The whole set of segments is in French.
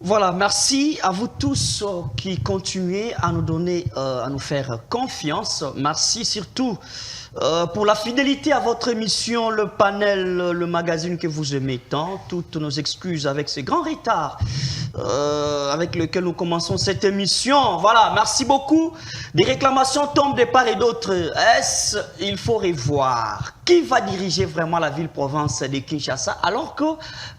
Voilà, merci à vous tous qui continuez à nous donner, à nous faire confiance. Merci surtout pour la fidélité à votre émission, le panel, le magazine que vous aimez tant. Toutes nos excuses avec ce grand retard avec lequel nous commençons cette émission. Voilà, merci beaucoup. Des réclamations tombent de part et d'autre. Il faut revoir. Qui va diriger vraiment la ville-province de Kinshasa alors que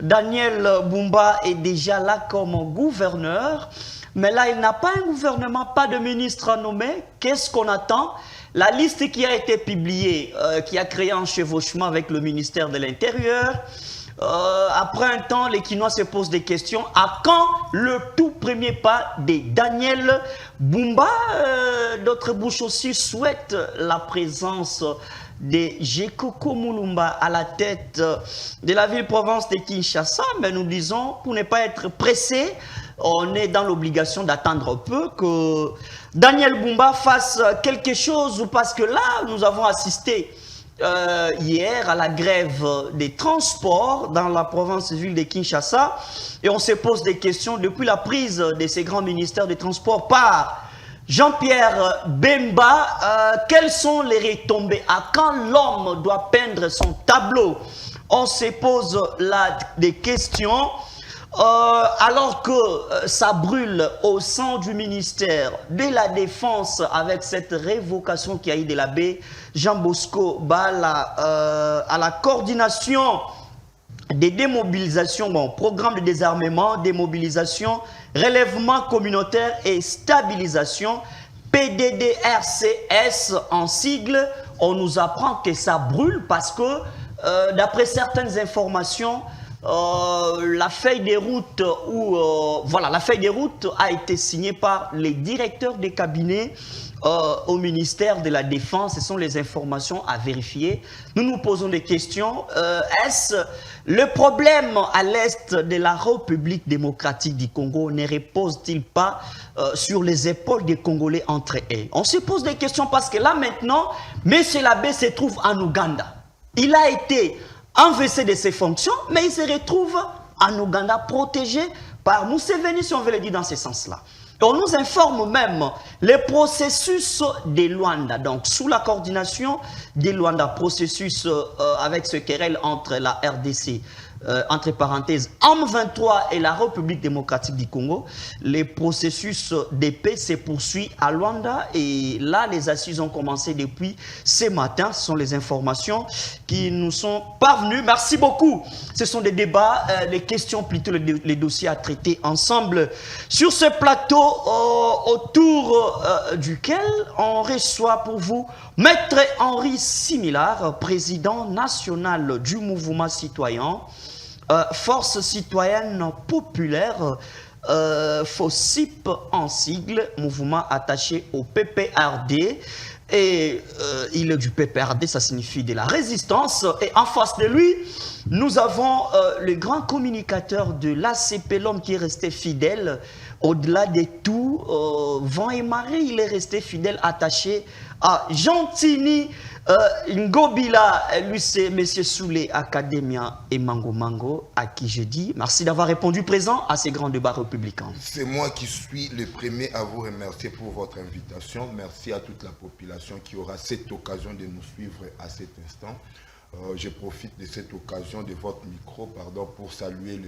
Daniel Bumba est déjà là comme gouverneur? Mais là, il n'a pas un gouvernement, pas de ministre à nommer. Qu'est-ce qu'on attend? La liste qui a été publiée, qui a créé un chevauchement avec le ministère de l'Intérieur. Après un temps, les Kinois se posent des questions. À quand le tout premier pas de Daniel Bumba? D'autres bouches aussi souhaitent la présence de Gekoko Mulumba à la tête de la ville-province de Kinshasa. Mais nous disons, pour ne pas être pressé, on est dans l'obligation d'attendre un peu que Daniel Bumba fasse quelque chose, parce que là, nous avons assisté hier à la grève des transports dans la province-ville de Kinshasa, et on se pose des questions depuis la prise de ces grands ministères des transports par Jean-Pierre Bemba. Quelles sont les retombées? À quand l'homme doit peindre son tableau? On se pose là des questions. Alors que ça brûle au sein du ministère de la Défense avec cette révocation qui a eu de l'abbé Jean Bosco Bala à la coordination des démobilisations, bon, programme de désarmement, démobilisation, relèvement communautaire et stabilisation, PDDRCS en sigle. On nous apprend que ça brûle parce que d'après certaines informations, la feuille des routes la feuille des routes a été signée par les directeurs des cabinets au ministère de la Défense. Ce sont les informations à vérifier. Nous nous posons des questions. Est-ce le problème à l'est de la République démocratique du Congo ne repose-t-il pas sur les épaules des Congolais entre eux? On se pose des questions parce que là maintenant, M. Labbé se trouve en Ouganda. Il a été envêché de ses fonctions, mais il se retrouve en Ouganda protégé par Museveni, si on veut le dire dans ce sens-là. On nous informe même le processus de Luanda, donc sous la coordination de Luanda, processus avec ce querelle entre la RDC, entre parenthèses, M23 et la République démocratique du Congo. Le processus de paix se poursuit à Luanda et là, les assises ont commencé depuis ce matin. Ce sont les informations qui nous sont parvenues. Merci beaucoup. Ce sont des débats, les questions plutôt, les dossiers à traiter ensemble sur ce plateau autour duquel on reçoit pour vous Maître Henri Similar, président national du mouvement citoyen, Force citoyenne populaire, FOCIP en sigle, mouvement attaché au PPRD. Et il est du PPRD, ça signifie de la résistance. Et en face de lui, nous avons le grand communicateur de l'ACP, l'homme qui est resté fidèle. Au-delà de tout, vent et marée, il est resté fidèle, attaché à Gentini Ngobila. Lui, c'est M. Soulé Academia et Mango Mango, à qui je dis merci d'avoir répondu présent à ces grands débats républicains. C'est moi qui suis le premier à vous remercier pour votre invitation. Merci à toute la population qui aura cette occasion de nous suivre à cet instant. Je profite de cette occasion de votre micro, pour saluer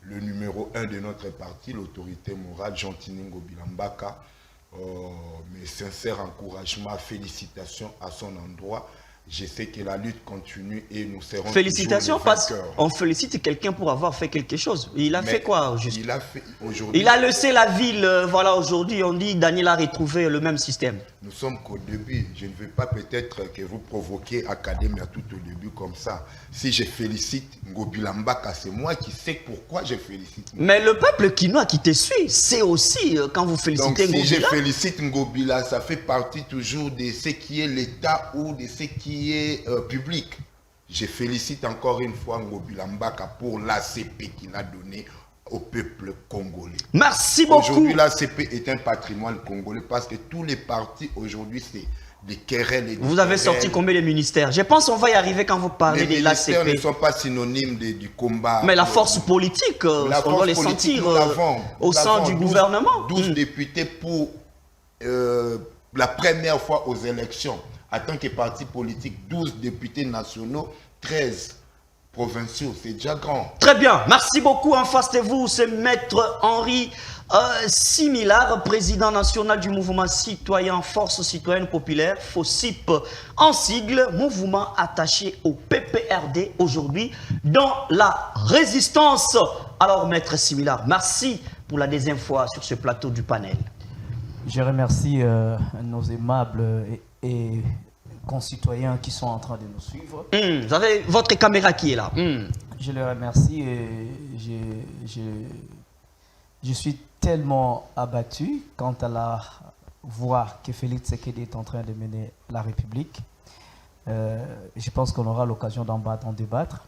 le numéro 1 de notre parti, l'autorité morale, Gentini Ngobila Mbaka. Mes sincères encouragements, félicitations à son endroit. Je sais que la lutte continue et nous serons félicitations parce qu'on félicite quelqu'un pour avoir fait quelque chose. Il a fait quoi juste? Il a fait aujourd'hui. Il a laissé la ville. Voilà, aujourd'hui, on dit Daniel a retrouvé le même système. Nous sommes qu'au début. Je ne veux pas peut-être que vous provoquiez Academia tout au début comme ça. Si je félicite Ngobila Mbaka, c'est moi qui sais pourquoi je félicite. Mais le peuple kinois qui te suit, c'est aussi quand vous félicitez Ngobila. Donc si Ngobila, je félicite Ngobila, ça fait partie toujours de ce qui est l'État ou de ce qui est public. Je félicite encore une fois Ngobila Mbaka pour l'ACP qu'il a donné au peuple congolais. Merci beaucoup. Aujourd'hui, l'ACP est un patrimoine congolais parce que tous les partis aujourd'hui, c'est des querelles. Et des vous avez sorti combien de ministères? Je pense qu'on va y arriver quand vous parlez de l'ACP. Les ministères ne sont pas synonymes du combat. Mais la force politique, on doit les sentir au sein du gouvernement. 12 députés pour la première fois aux élections. En tant que parti politique, 12 députés nationaux, 13 provinciaux, c'est déjà grand. Très bien, merci beaucoup. En face de vous, c'est Maître Henri Similard, président national du mouvement citoyen Force citoyenne populaire, FOCIP, en sigle, mouvement attaché au PPRD aujourd'hui dans la résistance. Alors, Maître Similard, merci pour la deuxième fois sur ce plateau du panel. Je remercie nos aimables et concitoyens qui sont en train de nous suivre. Vous avez votre caméra qui est là. Je les remercie et je suis tellement abattu quant à la voie que Félix Tshisekedi est en train de mener la République. Je pense qu'on aura l'occasion d'en débattre.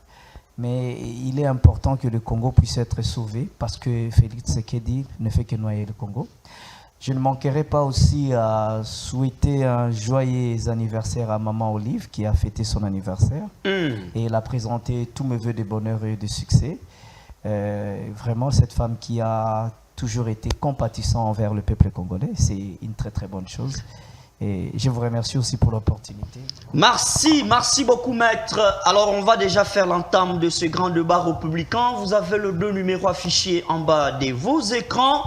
Mais il est important que le Congo puisse être sauvé parce que Félix Tshisekedi ne fait que noyer le Congo. Je ne manquerai pas aussi à souhaiter un joyeux anniversaire à Maman Olive qui a fêté son anniversaire. Et elle a présenté tous mes voeux de bonheur et de succès. Vraiment, cette femme qui a toujours été compatissante envers le peuple congolais, c'est une très très bonne chose. Et je vous remercie aussi pour l'opportunité. Merci beaucoup maître. Alors on va déjà faire l'entame de ce grand débat républicain. Vous avez le 2 numéros affichés en bas de vos écrans.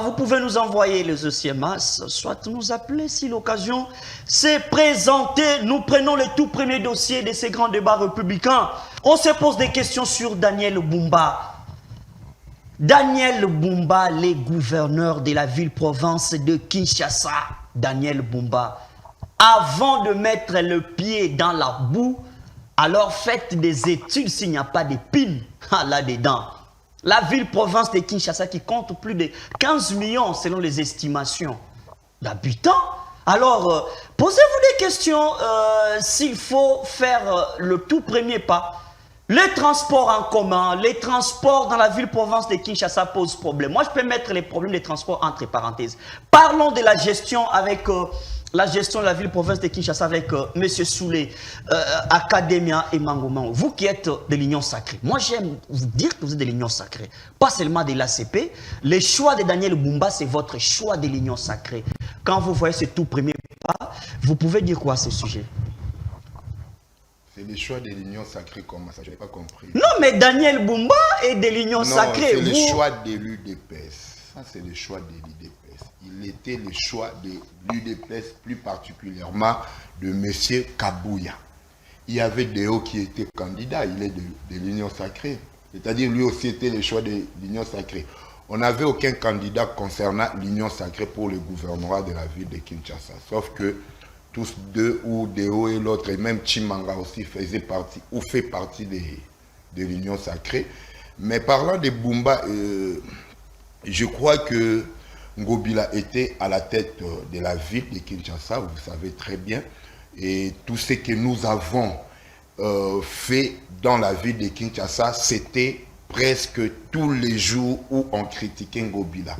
Vous pouvez nous envoyer les SMS, soit nous appeler si l'occasion s'est présentée. Nous prenons le tout premier dossier de ces grands débats républicains. On se pose des questions sur Daniel Bumba. Daniel Bumba, le gouverneur de la ville-province de Kinshasa. Daniel Bumba, avant de mettre le pied dans la boue, alors faites des études s'il n'y a pas d'épines là-dedans. La ville-province de Kinshasa qui compte plus de 15 millions selon les estimations d'habitants. Alors, posez-vous des questions s'il faut faire le tout premier pas. Les transports en commun, les transports dans la ville-province de Kinshasa posent problème. Moi, je peux mettre les problèmes des transports entre parenthèses. Parlons de la gestion avec la gestion de la ville-province de Kinshasa avec M. Soulé, Academia et Mangomao. Vous qui êtes de l'Union Sacrée, moi j'aime vous dire que vous êtes de l'Union Sacrée, pas seulement de l'ACP. Le choix de Daniel Bumba, c'est votre choix de l'Union Sacrée. Quand vous voyez ce tout premier pas, vous pouvez dire quoi à ce sujet? C'est le choix de l'Union Sacrée, comment ça? Je n'ai pas compris. Non, mais Daniel Bumba est de l'Union Sacrée. C'est le choix de l'UDPS. Ça, c'est le choix de l'UDPS. Il était le choix de l'UDPS, plus particulièrement de M. Kabouya. Il y avait Déo qui était candidat, il est de l'Union Sacrée. C'est-à-dire, lui aussi était le choix de l'Union Sacrée. On n'avait aucun candidat concernant l'Union Sacrée pour le gouvernorat de la ville de Kinshasa. Sauf que tous deux, ou Déo et l'autre, et même Chimanga aussi faisait partie, ou fait partie de l'Union Sacrée. Mais parlant de Bumba, je crois que Ngobila était à la tête de la ville de Kinshasa, vous savez très bien. Et tout ce que nous avons fait dans la ville de Kinshasa, c'était presque tous les jours où on critiquait Ngobila.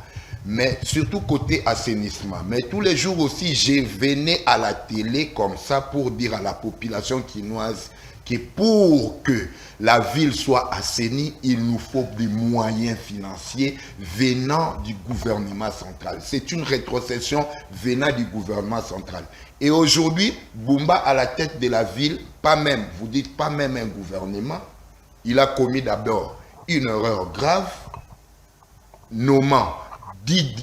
Mais surtout côté assainissement. Mais tous les jours aussi, je venais à la télé comme ça pour dire à la population quinoise que pour que la ville soit assainie, il nous faut des moyens financiers venant du gouvernement central. C'est une rétrocession venant du gouvernement central. Et aujourd'hui, Bumba à la tête de la ville, pas même, vous dites pas même un gouvernement, il a commis d'abord une erreur grave, nommant 10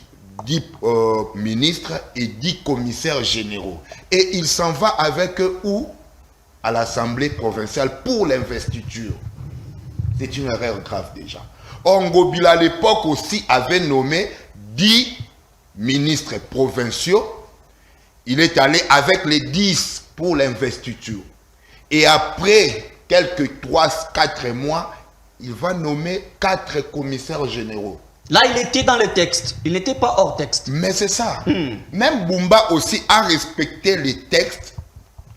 ministres et 10 commissaires généraux. Et il s'en va avec eux où? À l'Assemblée provinciale pour l'investiture. C'est une erreur grave déjà. Ngobila à l'époque aussi avait nommé 10 ministres provinciaux. Il est allé avec les 10 pour l'investiture. Et après quelques 3-4 mois, il va nommer 4 commissaires généraux. Là, il était dans le texte. Il n'était pas hors texte. Mais c'est ça. Même Bumba aussi a respecté les textes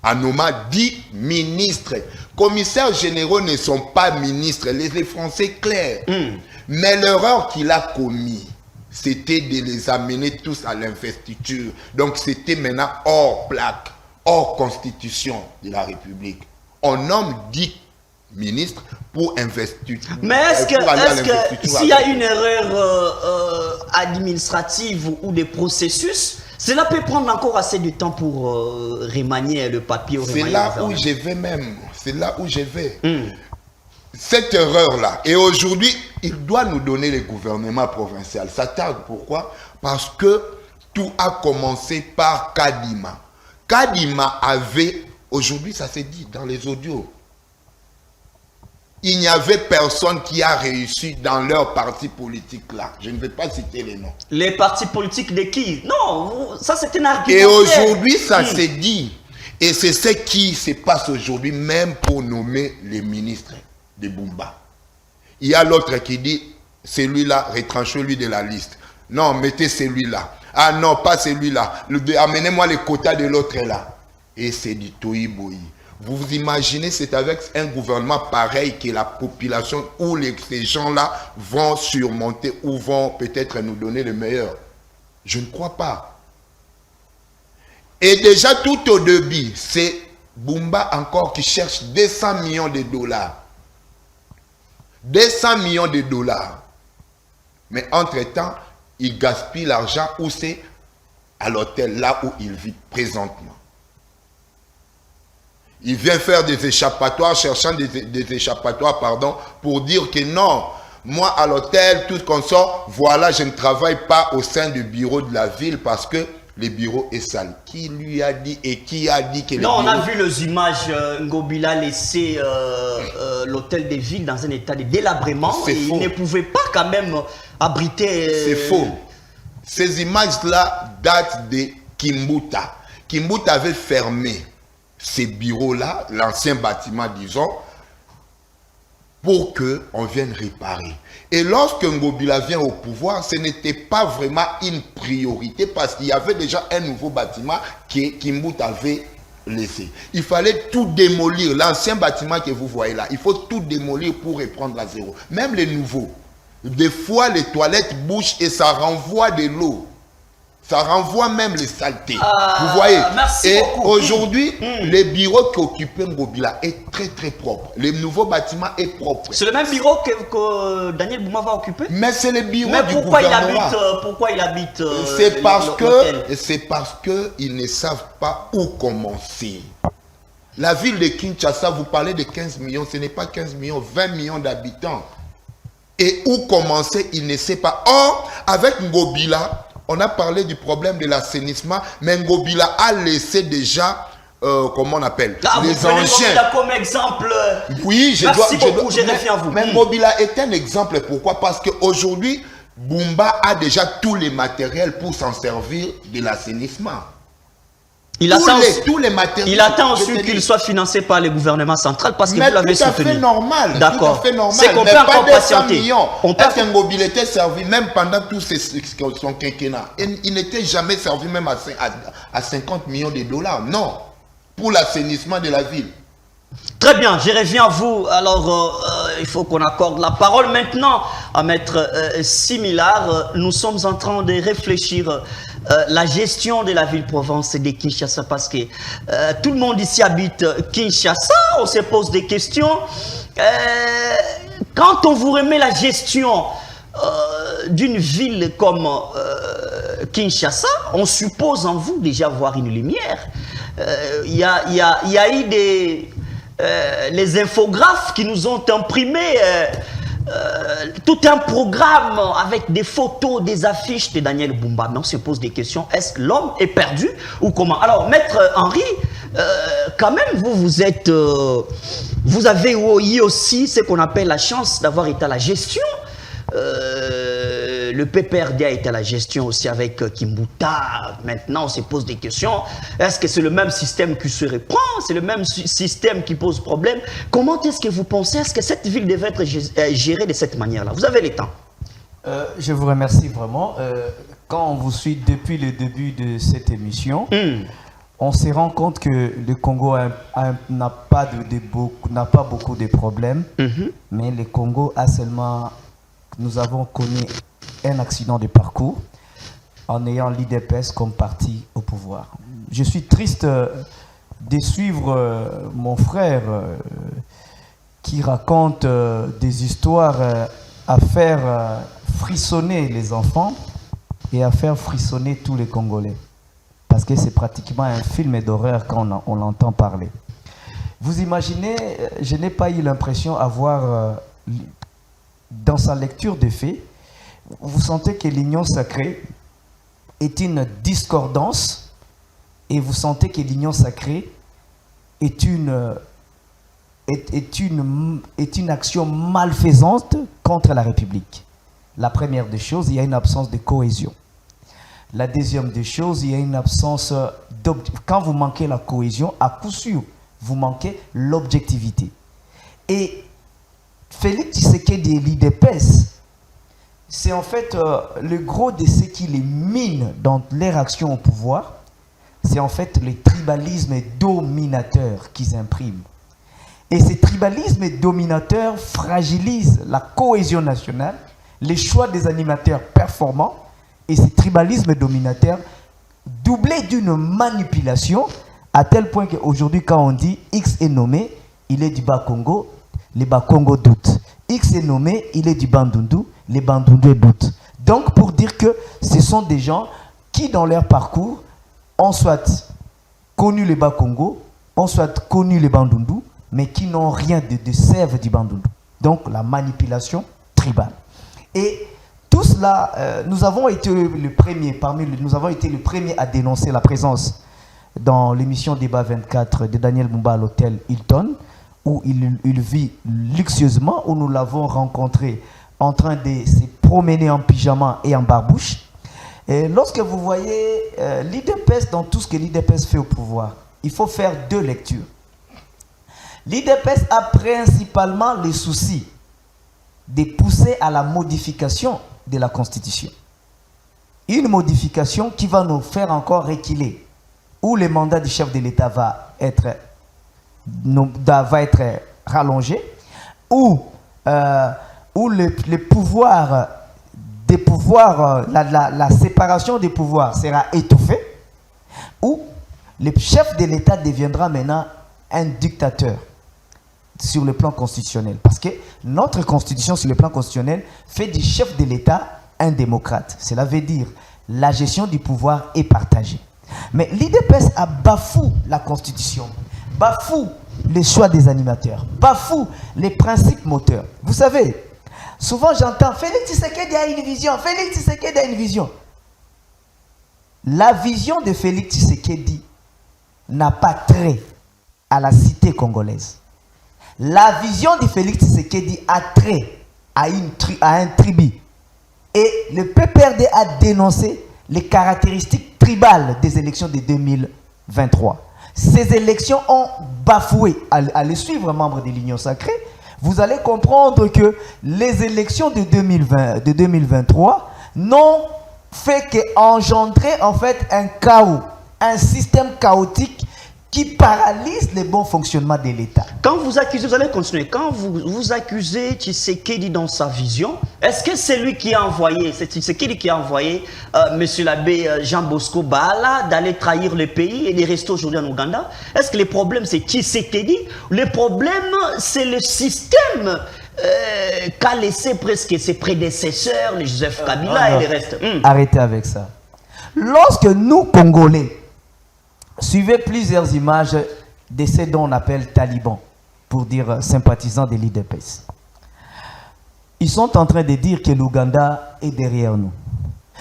en nommant 10 ministres. Commissaires généraux ne sont pas ministres. Les Français clairs. Mais l'erreur qu'il a commis, c'était de les amener tous à l'investiture. Donc c'était maintenant hors plaque, hors constitution de la République. On nomme 10 ministres pour investir. Mais est-ce que s'il y a une erreur administrative ou des processus, cela peut prendre encore assez de temps pour remanier le papier? C'est là où je vais même. C'est là où je vais. Cette erreur-là, et aujourd'hui, il doit nous donner le gouvernement provincial. Ça tarde, pourquoi? Parce que tout a commencé par Kadima. Kadima avait, aujourd'hui ça s'est dit dans les audios, il n'y avait personne qui a réussi dans leur parti politique là. Je ne vais pas citer les noms. Les partis politiques de qui? Non, ça c'est un argument. Et aujourd'hui, ça s'est dit. Et c'est ce qui se passe aujourd'hui, même pour nommer les ministres de Bumba. Il y a l'autre qui dit, celui-là, retranchez-lui de la liste. Non, mettez celui-là. Ah non, pas celui-là. Amenez-moi les quotas de l'autre là. Et c'est du toïboï. Vous vous imaginez, c'est avec un gouvernement pareil que la population ou ces gens-là vont surmonter ou vont peut-être nous donner le meilleur. Je ne crois pas. Et déjà tout au début, c'est Bumba encore qui cherche 200 millions de dollars. 200 millions de dollars. Mais entre-temps, il gaspille l'argent où c'est à l'hôtel, là où il vit présentement. Il vient faire des échappatoires, cherchant des échappatoires, pardon, pour dire que non, moi à l'hôtel, tout ce qu'on sort, voilà, je ne travaille pas au sein du bureau de la ville parce que le bureau est sale. Qui lui a dit et qui a dit que le bureau... Non, on a vu les images, Ngobila laisser l'hôtel de ville dans un état de délabrement. Et il ne pouvait pas quand même abriter... C'est faux. Ces images-là datent de Kimbuta. Kimbuta avait fermé ces bureaux-là, l'ancien bâtiment, disons, pour qu'on vienne réparer. Et lorsque Ngobila vient au pouvoir, ce n'était pas vraiment une priorité parce qu'il y avait déjà un nouveau bâtiment que Kimbuta avait laissé. Il fallait tout démolir. L'ancien bâtiment que vous voyez là, il faut tout démolir pour reprendre à zéro. Même les nouveaux. Des fois, les toilettes bouchent et ça renvoie de l'eau. Ça renvoie même les saletés. Vous voyez. Et aujourd'hui, le bureau qu'occupait Ngobila est très très propre. Le nouveau bâtiment est propre. C'est le même bureau que Daniel Bouma va occuper? Mais c'est le bureau du gouvernement. Pourquoi il habite c'est parce que ils ne savent pas où commencer. La ville de Kinshasa, vous parlez de 15 millions, ce n'est pas 15 millions, 20 millions d'habitants. Et où commencer, il ne sait pas. Or, avec Ngobila, on a parlé du problème de l'assainissement, mais Ngobila a laissé déjà, comment on appelle, les engins. Comme exemple. Oui, je reviens à vous. Mais Ngobila est un exemple. Pourquoi? Parce qu'aujourd'hui, Bumba a déjà tous les matériels pour s'en servir de l'assainissement. Il attend ensuite qu'il soit financé par le gouvernement central parce que vous l'avez soutenu. Tout à fait normal. D'accord. C'est qu'on peut encore patienter. Est-ce que Ngobila était servi même pendant tout son quinquennat? Il n'était jamais servi même à 50 millions de dollars. Non. Pour l'assainissement de la ville. Très bien, je reviens à vous. Alors, il faut qu'on accorde la parole maintenant à Maître Similar. Nous sommes en train de réfléchir la gestion de la ville-province de Kinshasa parce que tout le monde ici habite Kinshasa. On se pose des questions. Quand on vous remet la gestion d'une ville comme Kinshasa, on suppose en vous déjà voir une lumière. Il y a eu les infographes qui nous ont imprimé tout un programme avec des photos, des affiches de Daniel Bumba. Mais on se pose des questions. Est-ce que l'homme est perdu ou comment? Alors, Maître Henri, quand même, vous avez eu aussi ce qu'on appelle la chance d'avoir été à la gestion. Le PPRD a été à la gestion aussi avec Kimbuta. Maintenant, on se pose des questions. Est-ce que c'est le même système qui se reprend? C'est le même système qui pose problème? Comment est-ce que vous pensez? Est-ce que cette ville devait être gérée de cette manière-là? Vous avez le temps. Je vous remercie vraiment. Quand on vous suit depuis le début de cette émission, on se rend compte que le Congo n'a pas beaucoup de problèmes, mais le Congo a seulement nous avons connu un accident de parcours en ayant l'IDPS comme parti au pouvoir. Je suis triste de suivre mon frère qui raconte des histoires à faire frissonner les enfants et à faire frissonner tous les Congolais. Parce que c'est pratiquement un film d'horreur quand on l'entend parler. Vous imaginez, je n'ai pas eu l'impression d'avoir, dans sa lecture des faits, vous sentez que l'union sacrée est une discordance et vous sentez que l'union sacrée est une action malfaisante contre la République. La première des choses, il y a une absence de cohésion. La deuxième des choses, il y a une absence quand vous manquez la cohésion, à coup sûr, vous manquez l'objectivité. Et Félix Tshisekedi et l'IDPS, c'est en fait le gros de ce qui les mine dans leur action au pouvoir, c'est en fait le tribalisme dominateur qu'ils impriment. Et ce tribalisme dominateur fragilise la cohésion nationale, les choix des animateurs performants, et ce tribalisme dominateur doublé d'une manipulation à tel point qu'aujourd'hui quand on dit X est nommé, il est du Bas-Congo, les Bas-Congo doutent. X est nommé, il est du Bandundu, les Bandundus doutent. Donc pour dire que ce sont des gens qui dans leur parcours ont soit connu les Bas-Congo, ont soit connu les Bandundu, mais qui n'ont rien de sève du Bandundu. Donc la manipulation tribale. Et tout cela, nous avons été le premier à dénoncer la présence dans l'émission Débat 24 de Daniel Mumba à l'hôtel Hilton, où il vit luxueusement, où nous l'avons rencontré en train de se promener en pyjama et en barbouche. Et lorsque vous voyez l'IDPS dans tout ce que l'IDPS fait au pouvoir, il faut faire deux lectures. L'IDPS a principalement le souci de pousser à la modification de la Constitution. Une modification qui va nous faire encore reculer, où le mandat du chef de l'État va être rallongé, où le pouvoir des pouvoirs, la séparation des pouvoirs sera étouffée, où le chef de l'État deviendra maintenant un dictateur sur le plan constitutionnel. Parce que notre constitution sur le plan constitutionnel fait du chef de l'État un démocrate. Cela veut dire la gestion du pouvoir est partagée. Mais l'IDPS a bafoué la constitution, bafoue les choix des animateurs, bafoue les principes moteurs. Vous savez, souvent j'entends Félix Tshisekedi a une vision, Félix Tshisekedi a une vision. La vision de Félix Tshisekedi n'a pas trait à la cité congolaise. La vision de Félix Tshisekedi a trait à un tribu. Et le PPRD a dénoncé les caractéristiques tribales des élections de 2023. Ces élections ont bafoué, à les suivre, membres de l'Union Sacrée, vous allez comprendre que les élections de 2023 n'ont fait qu'engendrer en fait un chaos, un système chaotique qui paralyse le bon fonctionnement de l'État. Quand vous accusez, vous allez continuer, quand vous accusez Tshisekedi dans sa vision, est-ce que c'est lui qui a envoyé, c'est Tshisekedi qui a envoyé monsieur l'abbé Jean Bosco Bala d'aller trahir le pays et de rester aujourd'hui en Ouganda? Est-ce que le problème c'est Tshisekedi? Le problème c'est le système qu'a laissé presque ses prédécesseurs, les Joseph Kabila et les restes. Arrêtez avec ça. Lorsque nous, Congolais, suivez plusieurs images de ceux dont on appelle talibans, pour dire sympathisants de l'IDPS. Ils sont en train de dire que l'Ouganda est derrière nous.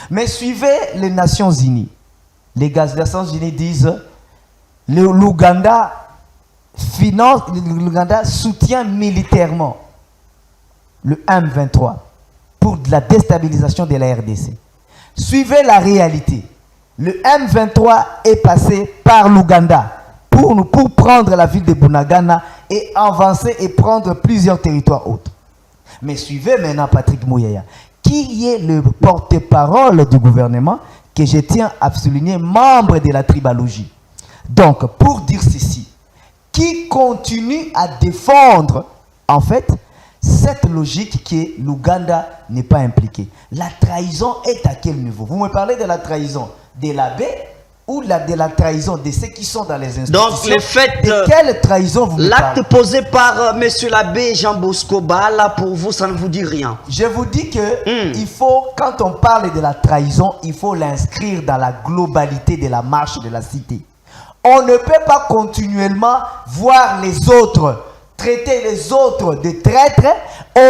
Mais suivez les Nations Unies. Les Nations Unies disent l'Ouganda soutient militairement le M23 pour la déstabilisation de la RDC. Suivez la réalité. Le M23 est passé par l'Ouganda pour prendre la ville de Bunagana et avancer et prendre plusieurs territoires autres. Mais suivez maintenant Patrick Mouyaya, qui est le porte-parole du gouvernement, que je tiens à souligner, membre de la tribalogie. Donc, pour dire ceci, qui continue à défendre, en fait, cette logique que l'Ouganda n'est pas impliqué. La trahison est à quel niveau? Vous me parlez de la trahison de l'abbé ou de la trahison de ceux qui sont dans les institutions? Donc, le fait de quelle trahison vous me parlez? L'acte posé par monsieur l'abbé Jean Bosco Bala, pour vous, ça ne vous dit rien? Je vous dis que il faut, quand on parle de la trahison, il faut l'inscrire dans la globalité de la marche de la cité. On ne peut pas continuellement voir les autres, traiter les autres de traîtres,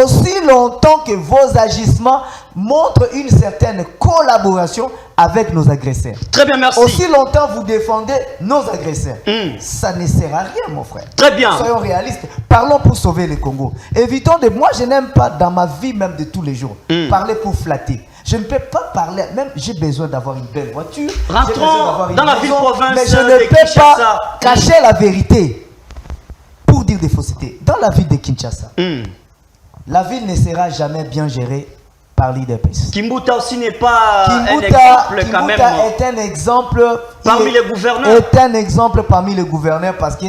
aussi longtemps que vos agissements montrent une certaine collaboration avec nos agresseurs. Très bien, merci. Aussi longtemps vous défendez nos agresseurs. Ça ne sert à rien, mon frère. Très bien. Soyons réalistes. Parlons pour sauver le Congo. Évitons de... Moi, je n'aime pas dans ma vie même de tous les jours parler pour flatter. Je ne peux pas parler, même j'ai besoin d'avoir une belle voiture. Rentrons dans la ville-province. Mais je ne peux pas cacher la vérité pour dire des faussetés. Dans la ville de Kinshasa, la ville ne sera jamais bien gérée par l'IDPS. Kimbuta aussi n'est pas un exemple quand même. Kimbuta est un exemple parmi les gouverneurs. Est un exemple parmi les gouverneurs parce que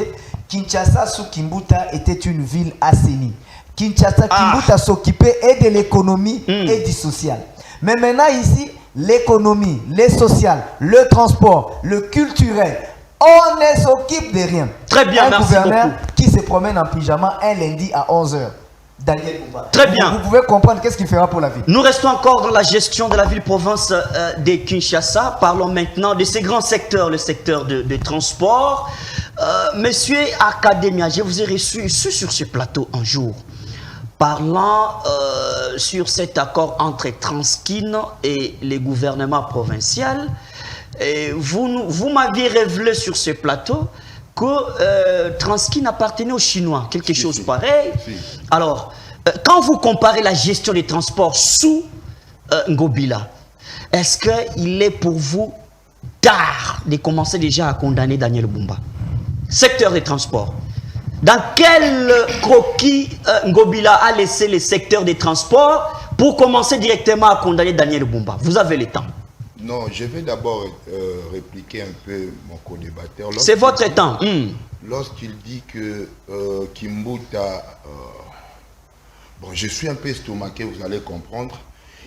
Kinshasa sous Kimbuta était une ville assainie. Kimbuta s'occupait et de l'économie et du social. Mais maintenant ici, l'économie, le social, le transport, le culturel, on ne s'occupe de rien. Très bien, merci beaucoup. Un gouverneur qui se promène en pyjama un lundi à 11h. Daniel Bumba. Très bien. Vous pouvez comprendre qu'est-ce qu'il fera pour la ville. Nous restons encore dans la gestion de la ville-province de Kinshasa. Parlons maintenant de ces grands secteurs, le secteur de transport. Monsieur Academia, je vous ai reçu sur ce plateau un jour, parlant sur cet accord entre Transkin et les gouvernements provinciaux. Et vous m'aviez révélé sur ce plateau que Transkin appartenait aux Chinois, quelque chose pareil. Alors, quand vous comparez la gestion des transports sous Ngobila, est-ce qu'il est pour vous tard de commencer déjà à condamner Daniel Bumba? Secteur des transports. Dans quel croquis Ngobila a laissé le secteur des transports pour commencer directement à condamner Daniel Bumba? Vous avez le temps. Non, je vais d'abord répliquer un peu mon co-débatteur. C'est votre temps. Lorsqu'il dit que Kimbuta... bon, je suis un peu estomaqué, vous allez comprendre.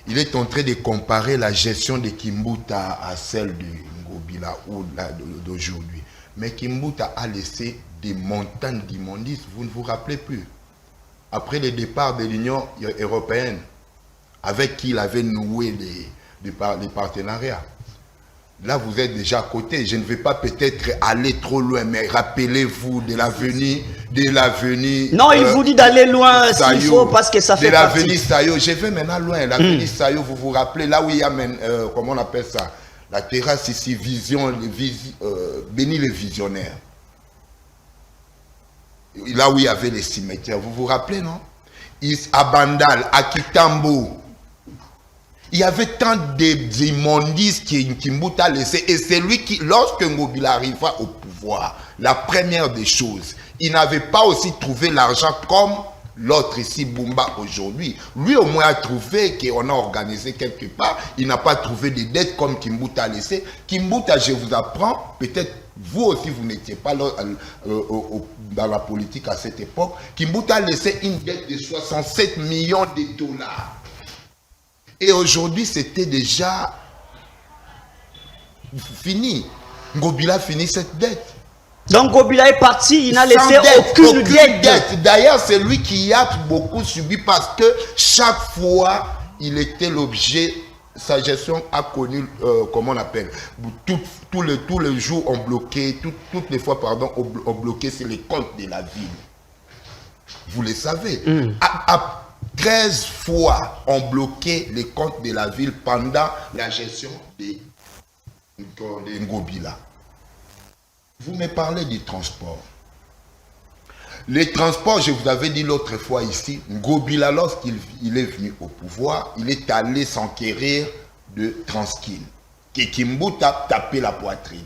Il est en train de comparer la gestion de Kimbuta à celle de Ngobila ou d'aujourd'hui. Mais Kimbuta a laissé des montagnes d'immondices, vous ne vous rappelez plus. Après le départ de l'Union européenne, avec qui il avait noué les partenariats. Là, vous êtes déjà à côté. Je ne vais pas peut-être aller trop loin, mais rappelez-vous de l'avenue... Non, il vous dit d'aller loin s'il faut, parce que ça fait partie. De l'avenue Sayo. Je vais maintenant loin. L'avenue Sayo, vous vous rappelez, là où il y a, comment on appelle ça? La terrasse ici, Béni le Visionnaire. Là où il y avait les cimetières. Vous vous rappelez, non? À Bandal, à Kitambo. Il y avait tant d'immondices qui Kimbuta a laissé. Et c'est lui qui, lorsque Ngobila arriva au pouvoir, la première des choses, il n'avait pas aussi trouvé l'argent comme l'autre ici, Bumba, aujourd'hui. Lui, au moins, a trouvé qu'on a organisé quelque part. Il n'a pas trouvé des dettes comme Kimbuta a laissé. Kimbuta, je vous apprends, peut-être vous aussi, vous n'étiez pas là, dans la politique à cette époque. Kimbuta a laissé une dette de 67 millions de dollars. Et aujourd'hui, c'était déjà fini. Ngobila finit cette dette. Donc Ngobila est parti, il n'a laissé aucune dette. D'ailleurs, c'est lui qui a beaucoup subi parce que chaque fois, il était l'objet, sa gestion a connu, comment on appelle, tous les jours on bloquait, toutes les fois, pardon, on bloquait sur les comptes de la ville. Vous le savez. 13 fois ont bloqué les comptes de la ville pendant la gestion de Ngobila. Vous me parlez du transport. Les transports, je vous avais dit l'autre fois ici, Ngobila, lorsqu'il est venu au pouvoir, il est allé s'enquérir de Transkin. Que Kimbuta a tapé la poitrine.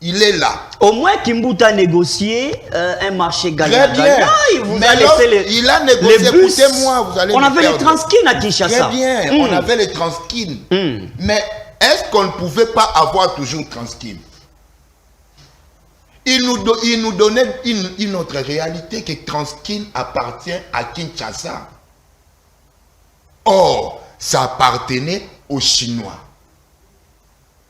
Il est là. Au moins, Kimbuta a négocié un marché gagnant-gagnant. Il a négocié, écoutez-moi, vous allez on avait les Transkin à Kinshasa. Très bien, on avait les Transkin. Mais est-ce qu'on ne pouvait pas avoir toujours Transkin? il nous donnait une autre réalité que Transkin appartient à Kinshasa. Or, ça appartenait aux Chinois.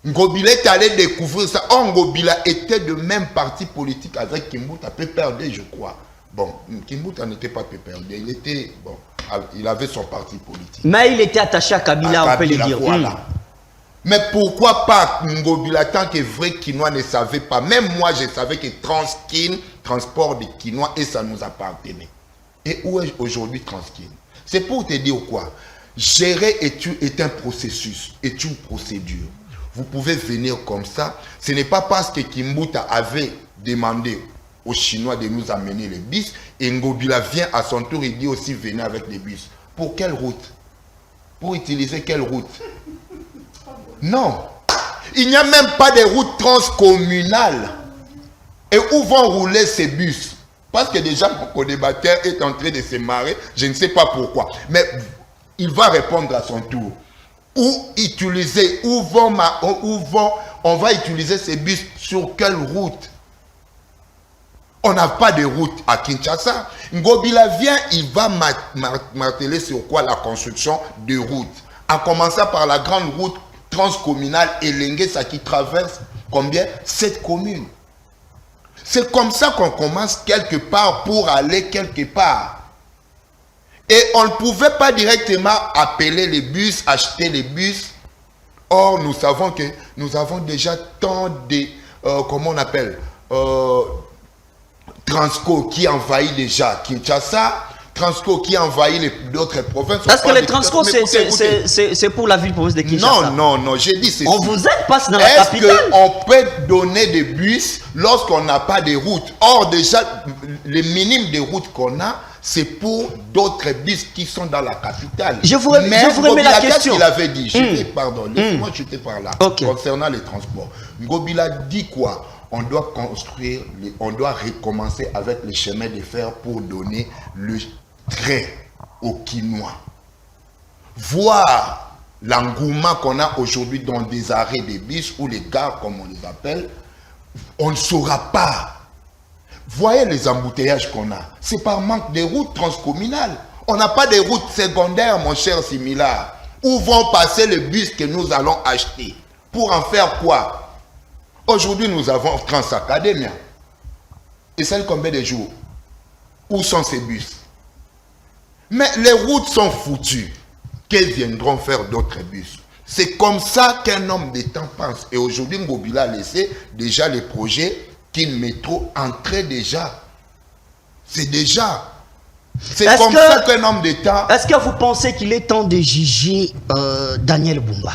Ngobila est allé découvrir ça. Or, Ngobila était de même parti politique avec Kimbuta, PPRD, je crois. Bon, Kimbuta n'était pas PPRD, il était, bon, il avait son parti politique. Mais il était attaché à Kabila, on peut le dire. Voilà. Mais pourquoi pas Ngobila, tant que vrai Quinois ne savait pas. Même moi, je savais que Transkin transport des Quinois et ça nous appartenait. Et où est aujourd'hui Transkin? C'est pour te dire quoi? Gérer est un processus, est une procédure. Vous pouvez venir comme ça. Ce n'est pas parce que Kimbuta avait demandé aux Chinois de nous amener les bus et Ngobila vient à son tour, il dit aussi venez avec les bus. Pour quelle route? Pour utiliser quelle route? Non. Il n'y a même pas de route transcommunale. Et où vont rouler ces bus? Parce que déjà, mon co-débatteur est en train de se marrer. Je ne sais pas pourquoi. Mais il va répondre à son tour. Où utiliser? On va utiliser ces bus sur quelle route? On n'a pas de route à Kinshasa. Ngobila vient, il va marteler sur quoi? La construction de routes. En commençant par la grande route transcommunale Elenguesa qui traverse combien? 7 communes. C'est comme ça qu'on commence quelque part pour aller quelque part. Et on ne pouvait pas directement appeler les bus, acheter les bus. Or, nous savons que nous avons déjà tant de, comment on appelle, Transco qui envahit déjà Kinshasa, Transco qui envahit d'autres provinces. Parce que les Transco, c'est pour la ville province de Kinshasa. Non, j'ai dit c'est. On vous aide pas dans la capitale. Est-ce qu'on peut donner des bus lorsqu'on n'a pas de route? Or, déjà, le minimum de routes qu'on a, c'est pour d'autres bus qui sont dans la capitale. Je vous remets la question. Il avait dit, pardon, laissez-moi chuter par là, concernant les transports. Ngobila dit quoi? On doit construire, on doit recommencer avec les chemins de fer pour donner le train aux Quinois. Voir l'engouement qu'on a aujourd'hui dans des arrêts de bus ou les gares comme on les appelle, on ne saura pas. Voyez les embouteillages qu'on a. C'est par manque de routes transcommunales. On n'a pas de routes secondaires, mon cher Simila. Où vont passer les bus que nous allons acheter? Pour en faire quoi? Aujourd'hui, nous avons Transacademia. Et celle combien de jours? Où sont ces bus? Mais les routes sont foutues. Qu'elles viendront faire d'autres bus? C'est comme ça qu'un homme de temps pense. Et aujourd'hui, Ngobila a laissé déjà les projets qu'une métro entrait déjà. C'est déjà. C'est comme ça qu'un homme de temps... Est-ce que vous pensez qu'il est temps de juger Daniel Bumba?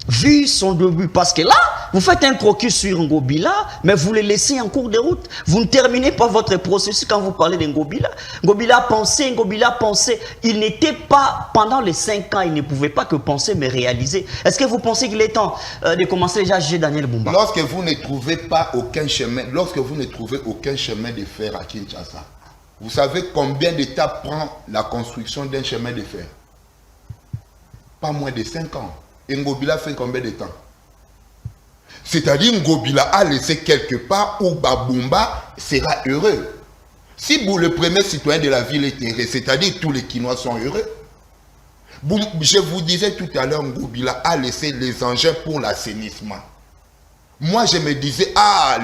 Vu son début, parce que là, vous faites un crocus sur Ngobila, mais vous le laissez en cours de route. Vous ne terminez pas votre processus quand vous parlez de Ngobila. Ngobila pensait. Il n'était pas, pendant les 5 ans, il ne pouvait pas que penser, mais réaliser. Est-ce que vous pensez qu'il est temps de commencer déjà à juger Daniel Bumba? Lorsque vous ne trouvez pas aucun chemin, lorsque vous ne trouvez aucun chemin de fer à Kinshasa, vous savez combien d'étapes prend la construction d'un chemin de fer? Pas moins de 5 ans. Et Ngobila fait combien de temps? C'est-à-dire Ngobila a laissé quelque part où Bumba sera heureux. Si le premier citoyen de la ville est heureux, c'est-à-dire tous les Quinois sont heureux. Je vous disais tout à l'heure, Ngobila a laissé les engins pour l'assainissement. Moi, je me disais,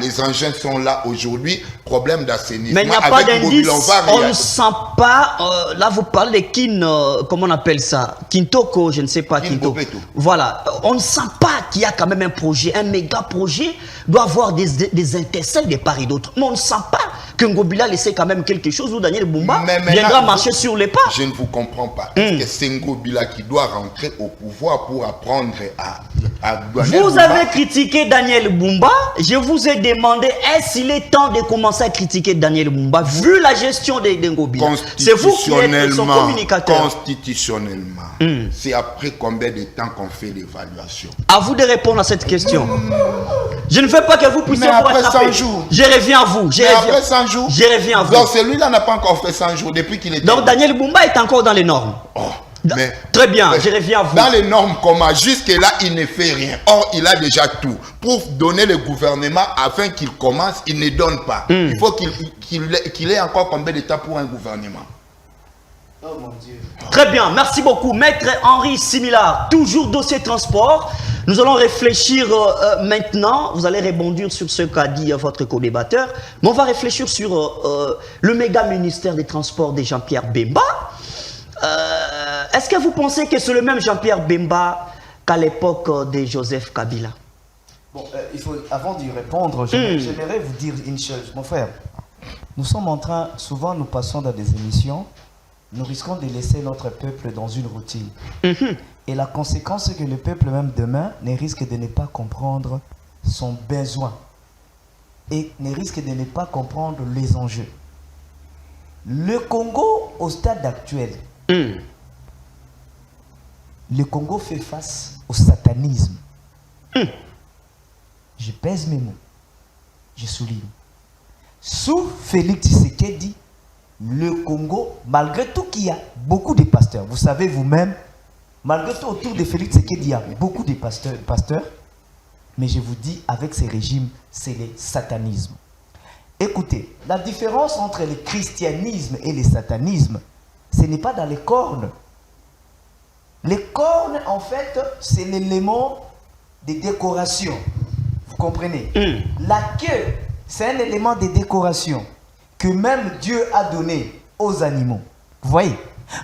les engins sont là aujourd'hui, problème d'assainissement. Mais il n'y a pas d'indice, on ne sent pas, là vous parlez de comment on appelle ça? Kintoko, je ne sais pas, Kintoko. Voilà, on ne sent pas qu'il y a quand même un projet, un méga projet, doit avoir des intercelles de part et d'autre. Mais on ne sent pas que Ngobila laissait quand même quelque chose où Daniel Bumba viendra marcher sur les pas. Je ne vous comprends pas. Est-ce que c'est Ngobila qui doit rentrer au pouvoir pour apprendre à Daniel Vous Bumba? avez critiqué Daniel Bumba, je vous ai demandé est-ce qu'il est temps de commencer à critiquer Daniel Bumba vu la gestion de Ngobila? C'est vous qui êtes son communicateur. Constitutionnellement, c'est après combien de temps qu'on fait l'évaluation? À vous de répondre à cette question. Je ne veux pas que vous puissiez Mais vous après rattraper. 100 jours. Je reviens à vous. Mais après 100 jours. Je reviens à vous. Donc celui-là n'a pas encore fait 100 jours depuis qu'il était... Donc Daniel Bumba est encore dans les normes. Mais, très bien, je reviens à vous. Dans les normes communes, jusque-là, il ne fait rien. Or, il a déjà tout. Pour donner le gouvernement afin qu'il commence, il ne donne pas. Il faut qu'il ait encore combien de temps pour un gouvernement? Oh mon Dieu. Très bien, merci beaucoup. Maître Henri Similar, toujours dossier transport. Nous allons réfléchir maintenant. Vous allez rebondir sur ce qu'a dit votre co-débatteur. Mais on va réfléchir sur le méga ministère des Transports de Jean-Pierre Bemba. Est-ce que vous pensez que c'est le même Jean-Pierre Bemba qu'à l'époque de Joseph Kabila? Bon, il faut, avant d'y répondre, j'aimerais vous dire une chose, mon frère. Nous sommes en train, souvent nous passons dans des émissions, nous risquons de laisser notre peuple dans une routine. Et la conséquence, c'est que le peuple, même demain, ne risque de ne pas comprendre son besoin. Et ne risque de ne pas comprendre les enjeux. Le Congo, au stade actuel, le Congo fait face au satanisme. Je pèse mes mots. Je souligne. Sous Félix Tshisekedi, le Congo, malgré tout qu'il y a beaucoup de pasteurs, vous savez vous-même, malgré tout autour de Félix Tshisekedi, il y a beaucoup de pasteurs, mais je vous dis, avec ces régimes, c'est le satanisme. Écoutez, la différence entre le christianisme et le satanisme, ce n'est pas dans les cornes. Les cornes, en fait, c'est l'élément de décoration. Vous comprenez? La queue, c'est un élément de décoration que même Dieu a donné aux animaux. Vous voyez?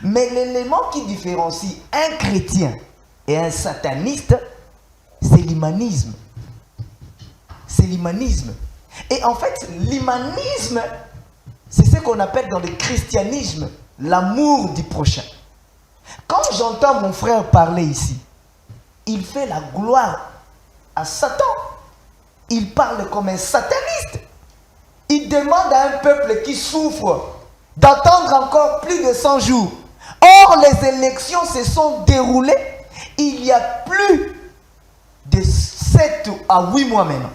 Mais l'élément qui différencie un chrétien et un sataniste, c'est l'humanisme. C'est l'humanisme. Et en fait, l'humanisme, c'est ce qu'on appelle dans le christianisme l'amour du prochain. Quand j'entends mon frère parler ici, il fait la gloire à Satan. Il parle comme un sataniste. Il demande à un peuple qui souffre d'attendre encore plus de 100 jours. Or, les élections se sont déroulées il y a plus de 7 à 8 mois maintenant.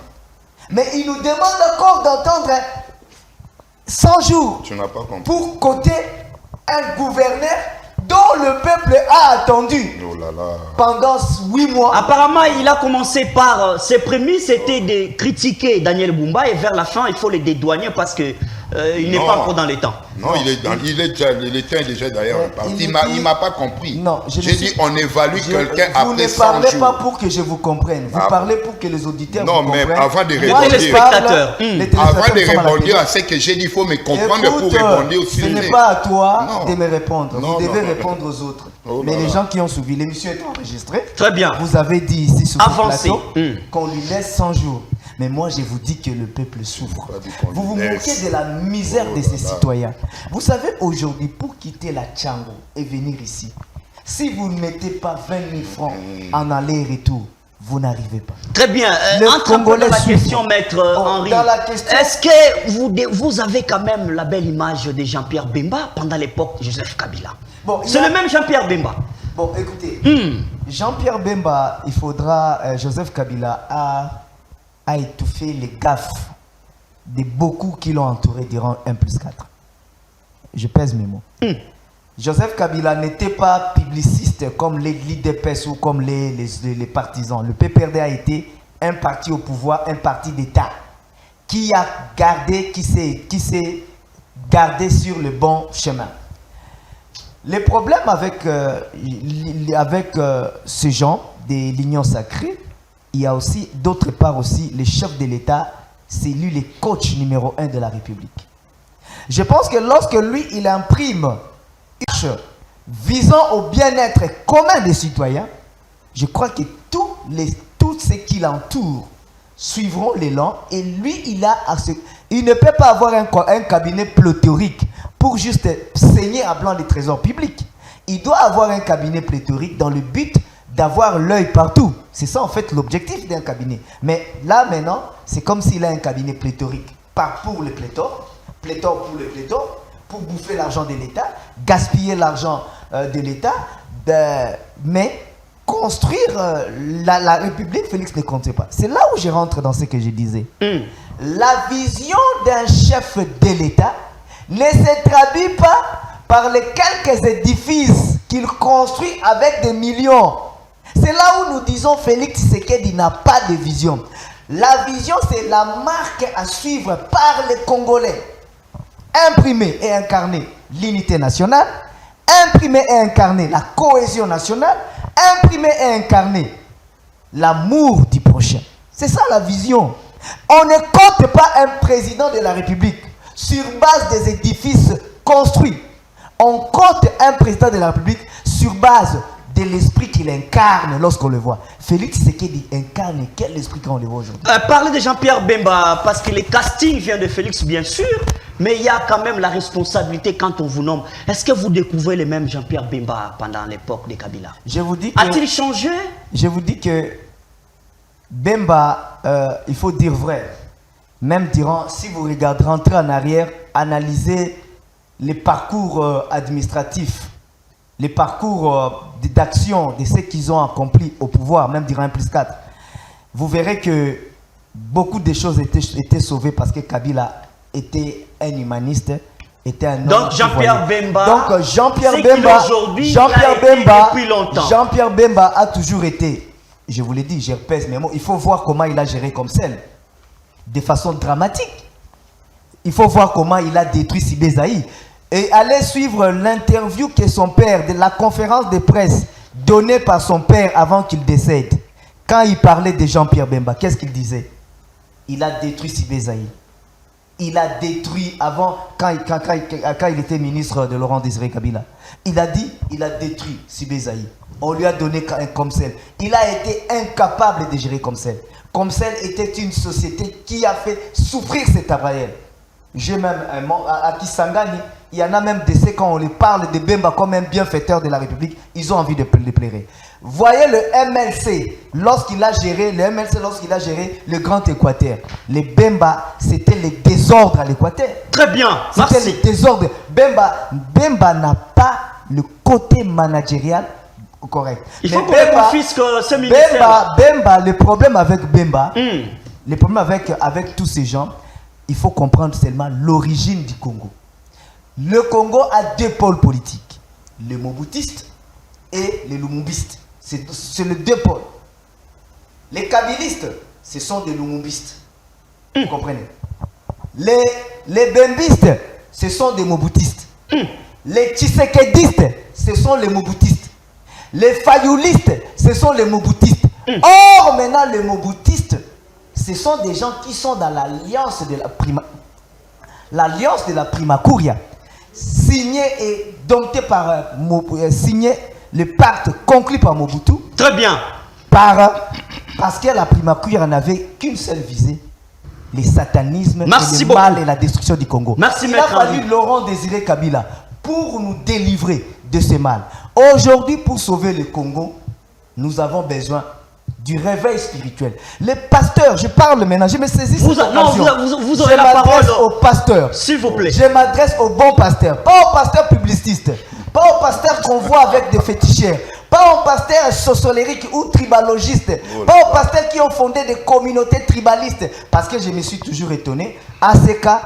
Mais il nous demande encore d'attendre 100 jours pour coter un gouverneur dont le peuple a attendu pendant 8 mois. Apparemment, il a commencé par ses prémices, c'était de critiquer Daniel Bumba, et vers la fin, il faut les dédouaner parce que il n'est pas encore dans les temps. Non, il était déjà d'ailleurs parti. Il ne m'a pas compris. Non, j'ai dit on évalue quelqu'un après 100 jours. Vous ne parlez pas pour que je vous comprenne. Vous parlez pour que les auditeurs vous comprennent. Non, mais avant de rebondir à ce que j'ai dit, il faut me comprendre. Écoute, pour rebondir aussi. Ce n'est pas à toi de me répondre. Vous devez répondre aux autres. Mais les gens qui ont suivi, l'émission est enregistrée. Très bien. Vous avez dit ici sur ce plateau qu'on lui laisse 100 jours. Mais moi, je vous dis que le peuple souffre. Vous vous moquez de la misère de ces citoyens. Vous savez, aujourd'hui, pour quitter la Tchango et venir ici, si vous ne mettez pas 20 000 francs en aller-retour, vous n'arrivez pas. Très bien. Entre dans la question, Maître Henri. Est-ce que vous avez quand même la belle image de Jean-Pierre Bemba pendant l'époque de Joseph Kabila? C'est le même Jean-Pierre Bemba. Bon, écoutez. Jean-Pierre Bemba, il faudra... Joseph Kabila a étouffé les gaffes de beaucoup qui l'ont entouré durant 1+4. Je pèse mes mots. Joseph Kabila n'était pas publiciste comme les l'IDPS ou comme les partisans. Le PPRD a été un parti au pouvoir, un parti d'État qui a gardé, qui s'est gardé sur le bon chemin. Les problèmes avec ces gens de l'Union sacrée, il y a aussi, d'autre part aussi, le chef de l'État, c'est lui le coach numéro 1 de la République. Je pense que lorsque lui, il imprime visant au bien-être commun des citoyens, je crois que tous ceux qui l'entourent suivront l'élan et lui, il ne peut pas avoir un cabinet pléthorique pour juste saigner à blanc les trésors publics. Il doit avoir un cabinet pléthorique dans le but d'avoir l'œil partout. C'est ça en fait l'objectif d'un cabinet. Mais là maintenant, c'est comme s'il a un cabinet pléthorique. Pas pour le pléthore pour le pléthore, pour bouffer l'argent de l'État, gaspiller l'argent de l'État, mais construire la République, Félix ne comptait pas. C'est là où je rentre dans ce que je disais. La vision d'un chef de l'État ne se traduit pas par les quelques édifices qu'il construit avec des millions. C'est là où nous disons Félix Tshisekedi n'a pas de vision. La vision, c'est la marque à suivre par les Congolais. Imprimer et incarner l'unité nationale, imprimer et incarner la cohésion nationale, imprimer et incarner l'amour du prochain. C'est ça la vision. On ne compte pas un président de la République sur base des édifices construits. On compte un président de la République sur base de l'esprit qu'il incarne lorsqu'on le voit. Félix Tshisekedi incarne quel esprit quand on le voit aujourd'hui? Parlez de Jean-Pierre Bemba, parce que le casting vient de Félix, bien sûr, mais il y a quand même la responsabilité quand on vous nomme. Est-ce que vous découvrez le même Jean-Pierre Bemba pendant l'époque de Kabila? Je vous dis que, a-t-il changé? Je vous dis que Bemba, il faut dire vrai. Même durant, si vous regardez, rentrez en arrière, analysez les parcours administratifs, les parcours d'action de ceux qu'ils ont accomplis au pouvoir, même durant 1+4, vous verrez que beaucoup de choses étaient sauvées parce que Kabila était un humaniste, était un homme. Donc Jean-Pierre Bemba, donc Jean-Pierre Bemba a toujours été, je vous l'ai dit, je repèse mes mots, il faut voir comment il a géré comme celle, de façon dramatique. Il faut voir comment il a détruit Sibé-Zaï. Et allez suivre l'interview que son père, de la conférence de presse donnée par son père avant qu'il décède. Quand il parlait de Jean-Pierre Bemba, qu'est-ce qu'il disait? Il a détruit Sibé-Zaï. Il a détruit avant, quand il était ministre de Laurent Désiré Kabila. Il a dit, il a détruit Sibé-Zaï. On lui a donné un Comcel. Il a été incapable de gérer Comcel. Comcel était une société qui a fait souffrir ses travailleurs. J'ai même à Kisangani, il y en a même de ceux, quand on les parle de Bemba comme un bienfaiteur de la République, ils ont envie de les plairer. Voyez le MLC, lorsqu'il a géré le Grand Équateur. Le Bemba, c'était le désordre à l'Équateur. Très bien, c'était le désordre. Bemba n'a pas le côté managérial correct. Il faut qu'on confisque ce ministère. Bemba, le problème avec Bemba, le problème avec tous ces gens, il faut comprendre seulement l'origine du Congo. Le Congo a deux pôles politiques, les Mobutistes et les Lumumbistes. C'est les deux pôles. Les Kabilistes, ce sont des Lumumbistes. Vous comprenez? Les Bembistes, ce sont des Mobutistes. Les Tshisekedistes, ce sont les Mobutistes. Les Fayoulistes, ce sont les Mobutistes. Or, maintenant, les Mobutistes, ce sont des gens qui sont dans l'alliance de la Primacuria, signé et dompté par signé le pacte conclu par Mobutu. Très bien. Parce que la Primacuria n'avait qu'une seule visée, le satanisme, merci et le mal et la destruction du Congo. Merci, il a fallu Laurent Désiré Kabila pour nous délivrer de ce mal. Aujourd'hui, pour sauver le Congo, nous avons besoin du réveil spirituel. Les pasteurs, je parle maintenant, je me saisis cette occasion. Vous aurez la parole. Je m'adresse aux pasteurs. S'il vous plaît. Je m'adresse aux bons pasteurs, pas aux pasteurs publicistes, pas aux pasteurs qu'on voit avec des féticheurs, pas aux pasteurs sociolériques ou tribalogistes, pas aux pasteurs qui ont fondé des communautés tribalistes. Parce que je me suis toujours étonné, à ces cas,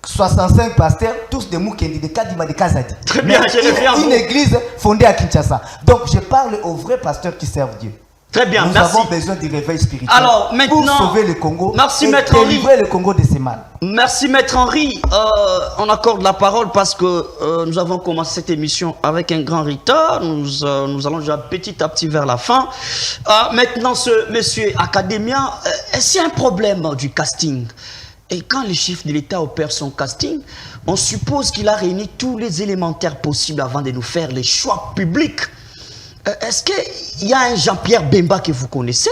65 pasteurs, tous des Mukendi, des Kadima, des Kazadi. Très bien, une église fondée à Kinshasa. Donc je parle aux vrais pasteurs qui servent Dieu. Très bien, nous merci. Nous avons besoin du réveil spirituel. Alors, maintenant, pour sauver le Congo, merci, et Maître délivrer Henri. le Congo de ses mal. Merci Maître Henri. On accorde la parole parce que nous avons commencé cette émission avec un grand retard. Nous allons déjà petit à petit vers la fin. Maintenant, ce monsieur académien, est-ce qu'il y a un problème du casting? Et quand le chef de l'État opère son casting, on suppose qu'il a réuni tous les élémentaires possibles avant de nous faire les choix publics. Est-ce qu'il y a un Jean-Pierre Bemba que vous connaissez?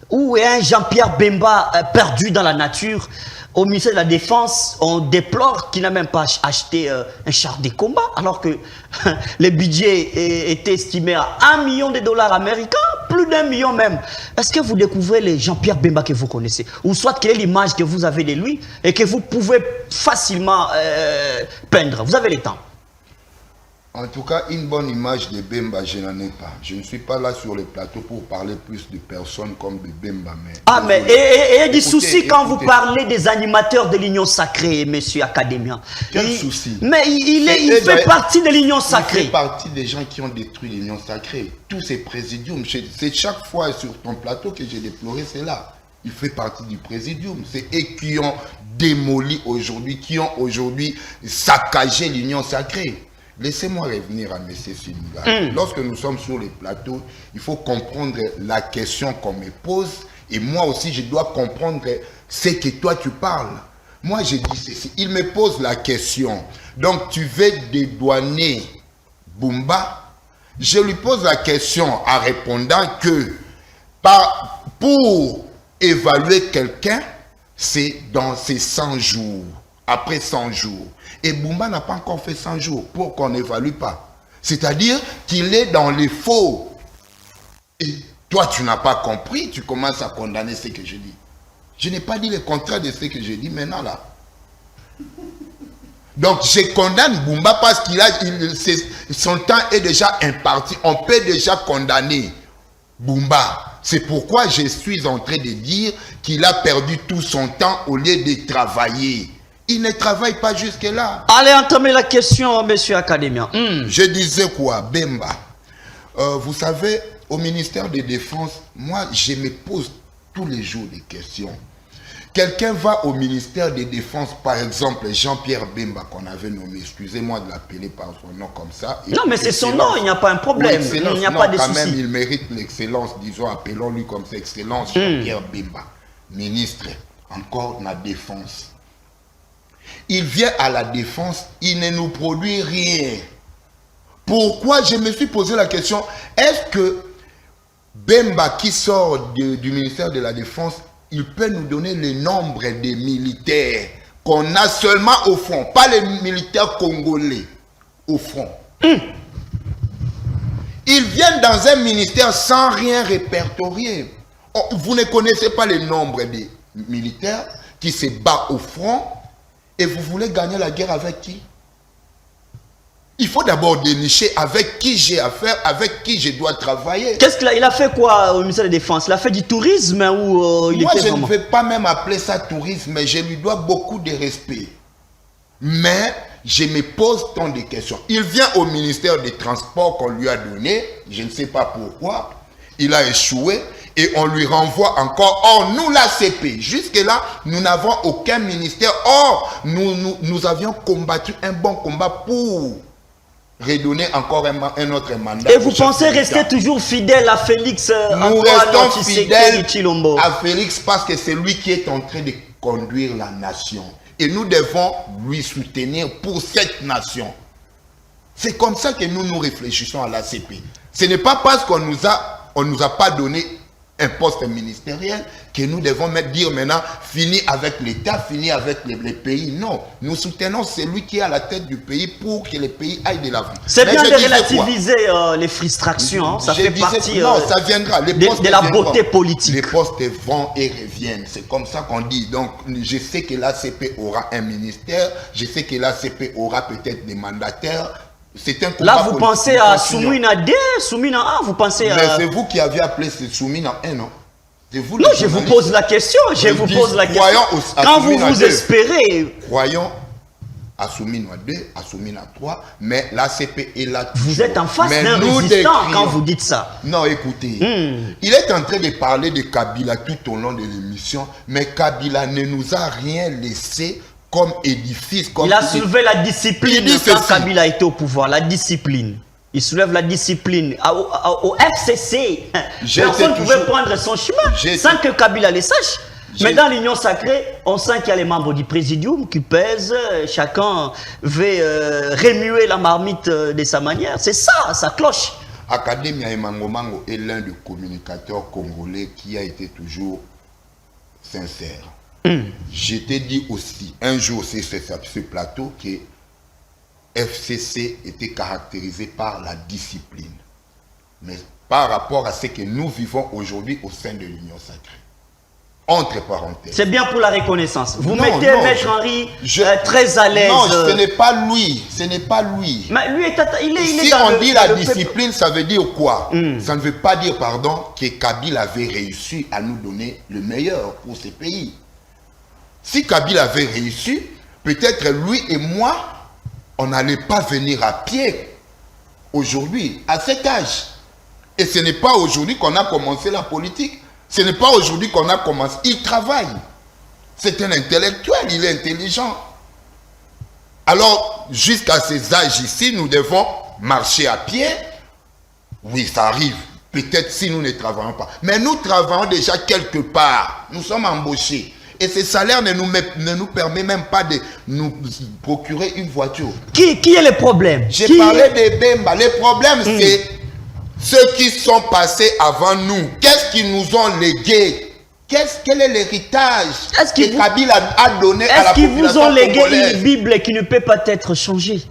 Ou un Jean-Pierre Bemba perdu dans la nature? Au ministère de la Défense, on déplore qu'il n'a même pas acheté un char de combat, alors que le budget était estimé à $1 million américains, plus d'1 million même. Est-ce que vous découvrez le Jean-Pierre Bemba que vous connaissez? Ou soit quelle est l'image que vous avez de lui et que vous pouvez facilement peindre? Vous avez le temps. En tout cas, une bonne image de Bemba, je n'en ai pas. Je ne suis pas là sur le plateau pour parler plus de personnes comme de Bemba. Mais mais et des soucis quand vous parlez des animateurs de l'Union Sacrée, monsieur Académien. Quel souci? Mais il fait partie de l'Union Sacrée. Il fait partie des gens qui ont détruit l'Union Sacrée. Tous ces présidiums, c'est chaque fois sur ton plateau que j'ai déploré, c'est là. Il fait partie du présidium. C'est eux qui ont démoli aujourd'hui, qui ont aujourd'hui saccagé l'Union Sacrée. Laissez-moi revenir à M. Simiga. Lorsque nous sommes sur les plateaux, il faut comprendre la question qu'on me pose. Et moi aussi, je dois comprendre ce que toi tu parles. Moi, j'ai dit ceci. Il me pose la question. Donc, tu veux dédouaner Bumba? Je lui pose la question en répondant que pour évaluer quelqu'un, c'est dans ces 100 jours. Après 100 jours. Et Bumba n'a pas encore fait 100 jours pour qu'on n'évalue pas. C'est-à-dire qu'il est dans les faux. Et toi, tu n'as pas compris, tu commences à condamner ce que je dis. Je n'ai pas dit le contraire de ce que je dis maintenant là. Donc, je condamne Bumba parce qu'il a son temps est déjà imparti. On peut déjà condamner Bumba. C'est pourquoi je suis en train de dire qu'il a perdu tout son temps au lieu de travailler. Il ne travaille pas jusque-là. Allez entamer la question, monsieur Académien. Je disais quoi, Bemba? Vous savez, au ministère de Défense, moi, je me pose tous les jours des questions. Quelqu'un va au ministère de Défense, par exemple, Jean-Pierre Bemba, qu'on avait nommé, excusez-moi de l'appeler par son nom comme ça. Non, mais c'est son nom, il n'y a pas un problème. Il n'y a pas de souci. Quand même, il mérite l'excellence, disons, appelons-lui comme ça, excellence, Jean-Pierre Bemba, ministre, encore de la Défense. Il vient à la Défense, il ne nous produit rien. Pourquoi? Je me suis posé la question, est-ce que Bemba qui sort du ministère de la Défense, il peut nous donner le nombre des militaires qu'on a seulement au front, pas les militaires congolais, au front. Ils viennent dans un ministère sans rien répertorier. Vous ne connaissez pas le nombre des militaires qui se battent au front. Et vous voulez gagner la guerre avec qui? Il faut d'abord dénicher avec qui j'ai affaire, avec qui je dois travailler. Qu'est-ce qu'il a fait quoi au ministère de la Défense? Il a fait du tourisme ou il Moi, était je vraiment... ne vais pas même appeler ça tourisme, mais je lui dois beaucoup de respect. Mais je me pose tant de questions. Il vient au ministère des Transports qu'on lui a donné, je ne sais pas pourquoi, il a échoué. Et on lui renvoie encore. Or, nous, l'ACP, jusque-là, nous n'avons aucun ministère. Or, nous avions combattu un bon combat pour redonner encore un autre mandat. Et vous pensez rester toujours fidèle à Félix Nous restons fidèles Chilombo à Félix parce que c'est lui qui est en train de conduire la nation. Et nous devons lui soutenir pour cette nation. C'est comme ça que nous réfléchissons à l'ACP. Ce n'est pas parce qu'on nous a pas donné un poste ministériel que nous devons dire maintenant fini avec l'État, fini avec les pays. Non, nous soutenons celui qui est à la tête du pays pour que le pays aille de l'avant. C'est bien de relativiser les frustrations, ça fait partie non, ça viendra. de la beauté politique. Les postes vont et reviennent, c'est comme ça qu'on dit. Donc je sais que l'ACP aura un ministère, je sais que l'ACP aura peut-être des mandataires. C'est un combat. Là, vous pensez à Soumina D, Soumina A, vous pensez à... Mais c'est vous qui aviez appelé Soumina 1, non? Vous, non, je vous pose la question, Quand vous vous espérez... Croyons à Soumina 2, à Soumina 3, mais l'ACP est là toujours. Vous êtes en face d'un résistant quand vous dites ça. Non, écoutez, il est en train de parler de Kabila tout au long de l'émission, mais Kabila ne nous a rien laissé comme édifice. Comme il a soulevé la discipline quand Kabila était au pouvoir, la discipline. Il soulève la discipline. Au FCC, personne ne pouvait prendre son chemin sans que Kabila le sache. Mais dans l'Union Sacrée, on sent qu'il y a les membres du Présidium qui pèsent. Chacun veut remuer la marmite de sa manière. C'est ça, ça cloche. Académia Emangomango est l'un des communicateurs congolais qui a été toujours sincère. Je t'ai dit aussi, un jour, c'est ce plateau que FCC était caractérisé par la discipline. Mais par rapport à ce que nous vivons aujourd'hui au sein de l'Union Sacrée. Entre parenthèses. C'est bien pour la reconnaissance. Vous Non, mettez non, Maître Henri très à l'aise. Non, ce n'est pas lui. Ce n'est pas lui. Mais lui, il est Si dans on dit la le discipline, ça veut dire quoi? Ça ne veut pas dire, pardon, que Kabila avait réussi à nous donner le meilleur pour ces pays. Si Kabila avait réussi, peut-être lui et moi, on n'allait pas venir à pied aujourd'hui, à cet âge. Et ce n'est pas aujourd'hui qu'on a commencé la politique. Ce n'est pas aujourd'hui qu'on a commencé. Il travaille. C'est un intellectuel, il est intelligent. Alors, jusqu'à ces âges ici, nous devons marcher à pied. Oui, ça arrive. Peut-être si nous ne travaillons pas. Mais nous travaillons déjà quelque part. Nous sommes embauchés. Et ces salaires ne nous permet même pas de nous procurer une voiture. Qui est le problème? J'ai parlé de Bemba. Le problème, c'est ceux qui sont passés avant nous. Qu'est-ce qu'ils nous ont légué? Quel est l'héritage que Kabila a donné à la population congolaise? Est-ce qu'ils vous ont légué une Bible qui ne peut pas être changée?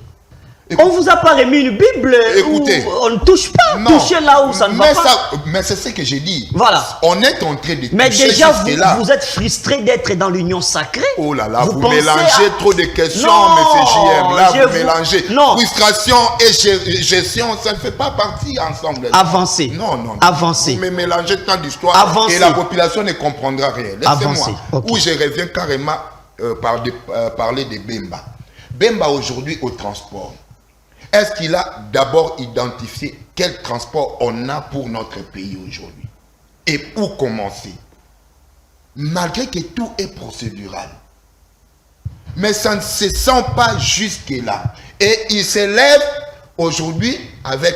On ne vous a pas remis une Bible. Écoutez, où on ne touche pas. Touchez là où ça ne va pas. Mais c'est ce que j'ai dit. Voilà. On est en train de toucher. Mais déjà, vous êtes frustré d'être dans l'union sacrée. Oh là là, vous mélangez trop de questions, M. JM. Là, vous mélangez. Non. Frustration et gestion, ça ne fait pas partie ensemble. Avancez. Non. Avancez. Vous me mélangez tant d'histoires et la population ne comprendra rien. Laissez-moi. Okay. Où je reviens carrément parler de Bemba. Bemba aujourd'hui au transport. Est-ce qu'il a d'abord identifié quel transport on a pour notre pays aujourd'hui? Et où commencer? Malgré que tout est procédural. Mais ça ne se sent pas jusque-là. Et il s'élève aujourd'hui avec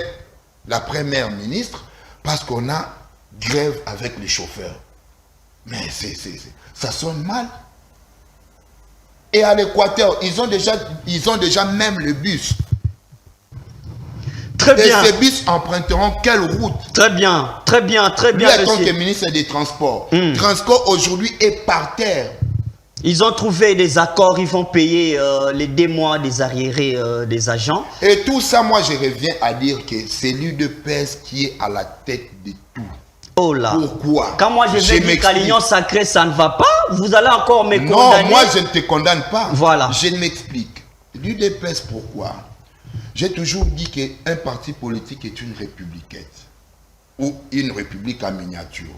la première ministre parce qu'on a grève avec les chauffeurs. Mais ça sonne mal. Et à l'Équateur, ils ont déjà même le bus. Très bien. Et ces bus emprunteront quelle route? Très bien. Lui, en tant que ministre des Transports, Transcorp aujourd'hui est par terre. Ils ont trouvé des accords, ils vont payer les 2 mois des arriérés des agents. Et tout ça, moi, je reviens à dire que c'est l'UDPS qui est à la tête de tout. Oh là. Pourquoi? Quand moi je vais dire qu'à l'union sacrée, ça ne va pas, vous allez encore me condamner. Non, moi, je ne te condamne pas. Voilà. Je m'explique. L'UDPS, pourquoi? J'ai toujours dit qu'un parti politique est une républiquette ou une république en miniature.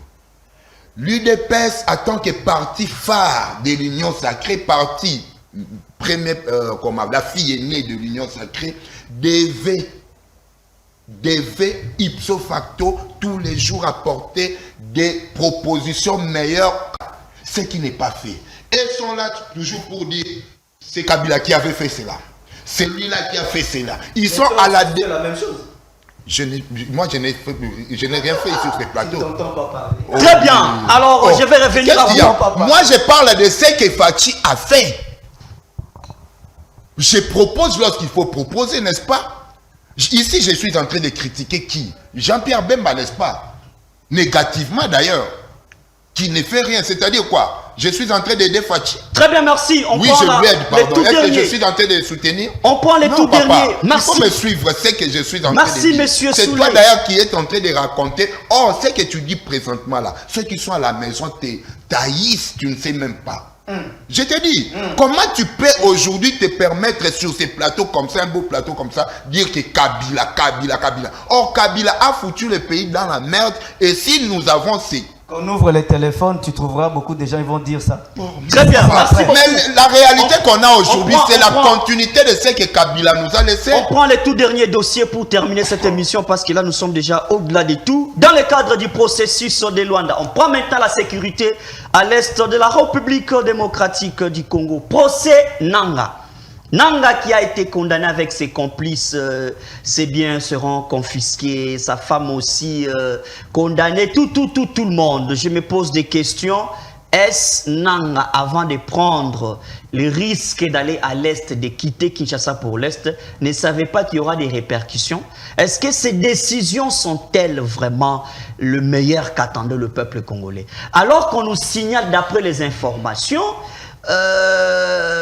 L'UDPS, en tant que parti phare de l'Union sacrée, parti la fille aînée de l'Union sacrée, devait ipso facto tous les jours apporter des propositions meilleures, ce qui n'est pas fait. Ils sont là toujours pour dire c'est Kabila qui avait fait cela. C'est lui-là qui a fait cela. Ils sont à la même chose. Moi, je n'ai rien fait sur ce plateau. Très bien. Alors, je vais revenir à vous. Moi, je parle de ce que Fachi a fait. Je propose lorsqu'il faut proposer, n'est-ce pas? Ici, je suis en train de critiquer qui? Jean-Pierre Bemba, n'est-ce pas? Négativement, d'ailleurs. Qui ne fait rien. C'est-à-dire quoi? Je suis en train d'aider Fachi. Très bien, merci. Oui, je lui aide, pardon. Est-ce que je suis en train de le soutenir? On prend les tout derniers. Merci. Il faut me suivre, c'est que je suis en train de dire. Merci, monsieur Souley. C'est toi d'ailleurs qui est en train de raconter. Oh, ce que tu dis présentement là, ceux qui sont à la maison taillissent, tu ne sais même pas. Je te dis, comment tu peux aujourd'hui te permettre sur ces plateaux comme ça, un beau plateau comme ça, dire que Kabila. Or, Kabila a foutu le pays dans la merde. Et si nous avons ces... Quand on ouvre les téléphones, tu trouveras beaucoup de gens, ils vont dire ça. Très bien, merci. Mais la réalité qu'on a aujourd'hui, c'est la continuité de ce que Kabila nous a laissé. On prend les tout derniers dossiers pour terminer cette émission parce que là, nous sommes déjà au-delà de tout. Dans le cadre du processus de Luanda, on prend maintenant la sécurité à l'est de la République démocratique du Congo. Procès Nanga. Nanga qui a été condamné avec ses complices, ses biens seront confisqués, sa femme aussi condamnée, tout le monde. Je me pose des questions. Est-ce Nanga, avant de prendre le risque d'aller à l'Est, de quitter Kinshasa pour l'Est, ne savait pas qu'il y aura des répercussions? Est-ce que ces décisions sont-elles vraiment le meilleur qu'attendait le peuple congolais? Alors qu'on nous signale d'après les informations,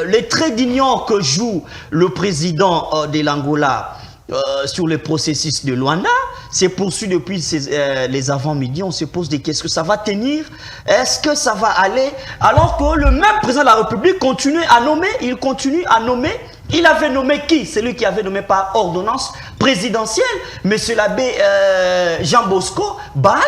les traits d'union que joue le président de l'Angola sur le processus de Luanda, s'est poursuivi depuis les avant-midi. On se pose des questions. Ça va tenir? Est-ce que ça va aller? Alors que le même président de la République continue à nommer, il continue à nommer. Il avait nommé qui? Celui qui avait nommé par ordonnance présidentielle, monsieur l'abbé Jean Bosco Bala.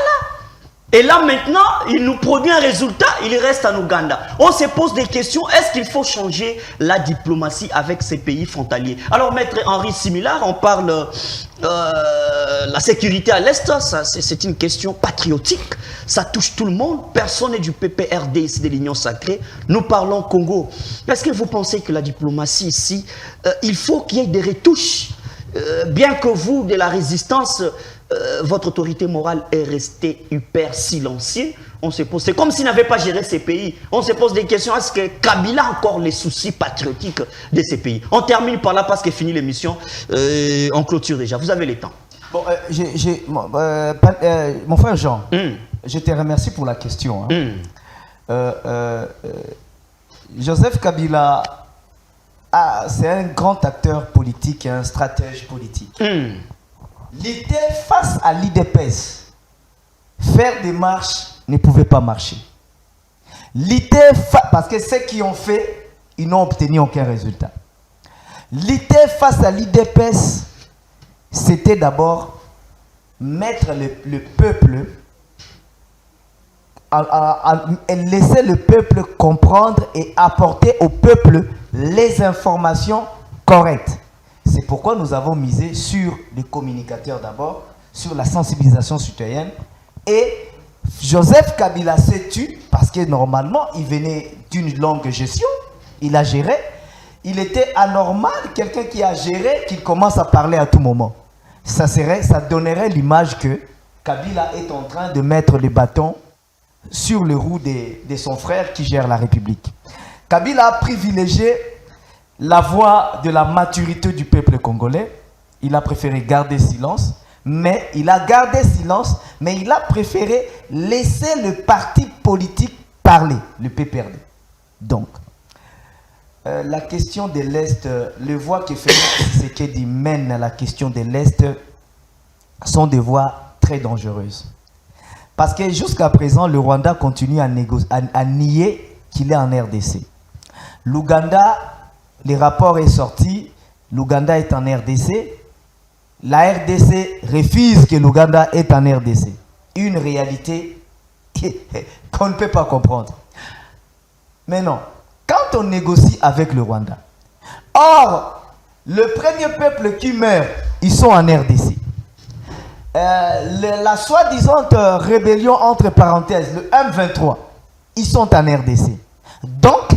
Et là maintenant, il nous produit un résultat, il reste en Ouganda. On se pose des questions, est-ce qu'il faut changer la diplomatie avec ces pays frontaliers? Alors maître Henri Similar, on parle la sécurité à l'Est, c'est une question patriotique, ça touche tout le monde, personne n'est du PPRD ici de l'Union Sacrée, nous parlons Congo. Est-ce que vous pensez que la diplomatie ici, il faut qu'il y ait des retouches? Bien que vous, de la résistance, votre autorité morale est restée hyper silencieuse. On se pose, c'est comme s'il n'avait pas géré ces pays. On se pose des questions, est-ce que Kabila a encore les soucis patriotiques de ces pays? On termine par là parce que fini l'émission. On clôture déjà, vous avez le temps. Bon, mon frère Jean, je te remercie pour la question. Joseph Kabila, c'est un grand acteur politique et un stratège politique. L'idée face à l'IDPS, faire des marches ne pouvait pas marcher. L'idée, parce que ceux qui ont fait, ils n'ont obtenu aucun résultat. L'idée face à l'IDPS, c'était d'abord mettre le peuple, laisser le peuple comprendre et apporter au peuple les informations correctes. C'est pourquoi nous avons misé sur les communicateurs d'abord, sur la sensibilisation citoyenne. Et Joseph Kabila s'est tué parce que normalement, il venait d'une longue gestion. Il a géré. Il était anormal, quelqu'un qui a géré, qui commence à parler à tout moment. Ça donnerait l'image que Kabila est en train de mettre les bâtons sur les roues de son frère qui gère la République. Kabila a privilégié la voix de la maturité du peuple congolais. Il a préféré garder silence, mais il a préféré laisser le parti politique parler, le PPRD. Donc, la question de l'Est, les voix que Félix Tshisekedi mène à la question de l'Est sont des voix très dangereuses. Parce que jusqu'à présent, le Rwanda continue à nier qu'il est en RDC. L'Ouganda, les rapports est sorti, l'Ouganda est en RDC. La RDC refuse que l'Ouganda est en RDC. Une réalité qu'on ne peut pas comprendre. Mais non, quand on négocie avec le Rwanda, or, le premier peuple qui meurt, ils sont en RDC. La soi-disant rébellion entre parenthèses, le M23, ils sont en RDC. Donc,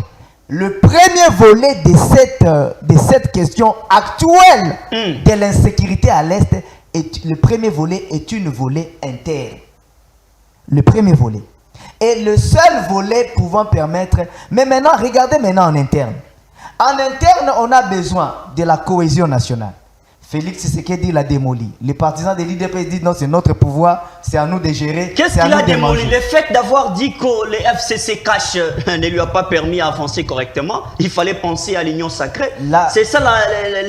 le premier volet de cette question actuelle de l'insécurité à l'Est, le premier volet est une volet interne. Le premier volet. Et le seul volet pouvant permettre... Mais maintenant, regardez maintenant en interne. En interne, on a besoin de la cohésion nationale. Félix Tshisekedi l'a démoli. Les partisans de l'IDPS disent non, c'est notre pouvoir, c'est à nous de gérer. Qu'est-ce qu'il a démoli? Le fait d'avoir dit que les FCC cash ne lui a pas permis d'avancer correctement, il fallait penser à l'Union Sacrée. C'est ça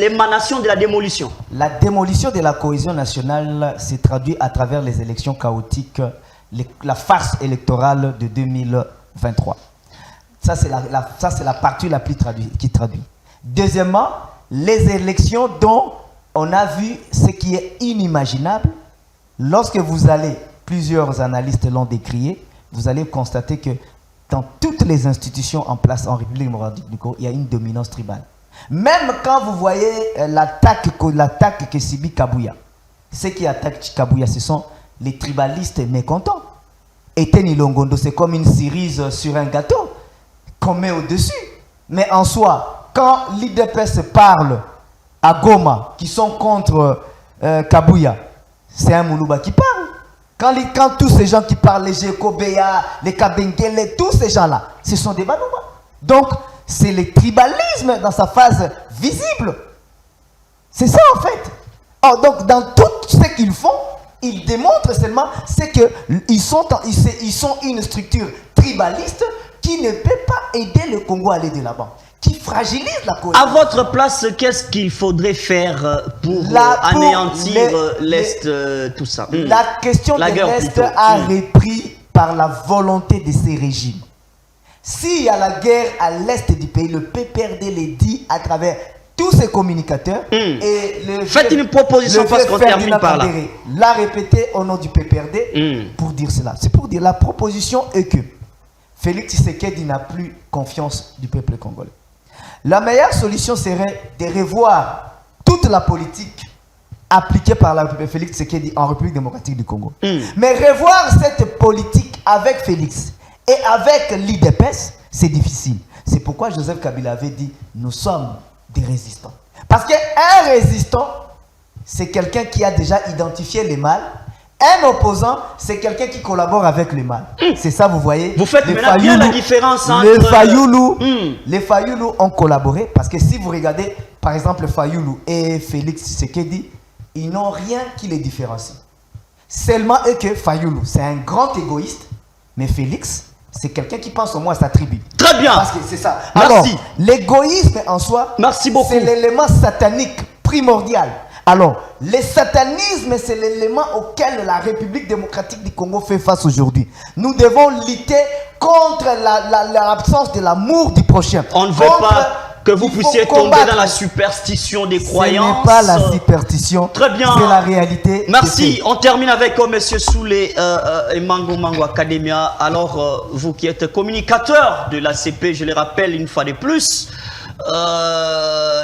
l'émanation de la démolition. La démolition de la cohésion nationale s'est traduite à travers les élections chaotiques, la farce électorale de 2023. Ça, c'est la partie la plus qui traduit. Deuxièmement, les élections dont on a vu ce qui est inimaginable. Lorsque vous allez, plusieurs analystes l'ont décrié, vous allez constater que dans toutes les institutions en place en République démocratique du Congo, il y a une dominance tribale. Même quand vous voyez l'attaque que subit Kabuya, ceux qui attaquent Kabuya, ce sont les tribalistes mécontents. Eteni Longondo, c'est comme une cerise sur un gâteau qu'on met au-dessus. Mais en soi, quand l'IDPS parle à Goma, qui sont contre Kabuya, c'est un Moulouba qui parle. Quand tous ces gens qui parlent, les Jekobeya, les Kabengele, tous ces gens-là, ce sont des Banouba. Donc, c'est le tribalisme dans sa phase visible. C'est ça en fait. Or, donc, dans tout ce qu'ils font, ils démontrent seulement qu'ils sont une structure tribaliste qui ne peut pas aider le Congo à aller de l'avant, qui fragilise la cohésion. À votre place, qu'est-ce qu'il faudrait faire pour anéantir l'Est, tout ça? La question de l'Est a repris par la volonté de ces régimes. S'il y a la guerre à l'Est du pays, le PPRD le dit à travers tous ses communicateurs. Et faites une proposition parce qu'on termine par là. L'a répété au nom du PPRD pour dire cela. C'est pour dire la proposition est que Félix Tshisekedi n'a plus confiance du peuple congolais. La meilleure solution serait de revoir toute la politique appliquée par Félix Tshisekedi en République démocratique du Congo. Mais revoir cette politique avec Félix et avec l'IDPS, c'est difficile. C'est pourquoi Joseph Kabila avait dit « Nous sommes des résistants ». Parce qu'un résistant, c'est quelqu'un qui a déjà identifié le mal. Un opposant, c'est quelqu'un qui collabore avec le mal. C'est ça, vous voyez. Vous faites maintenant bien la différence entre... Les Fayoulou ont collaboré parce que si vous regardez, par exemple, Fayoulou et Félix Tshisekedi, ils n'ont rien qui les différencie. Seulement eux que Fayoulou, c'est un grand égoïste, mais Félix, c'est quelqu'un qui pense au moins à sa tribu. Très bien. Parce que c'est ça. Merci. Alors, l'égoïsme en soi, c'est l'élément satanique primordial. Alors, le satanisme, c'est l'élément auquel la République démocratique du Congo fait face aujourd'hui. Nous devons lutter contre l'absence de l'amour du prochain. On ne veut pas que vous puissiez tomber dans la superstition des croyances. Ce n'est pas la superstition. Très bien. C'est la réalité. Merci. On termine avec M. Soulé et Mango Academia. Alors, vous qui êtes communicateur de l'ACP, je le rappelle une fois de plus,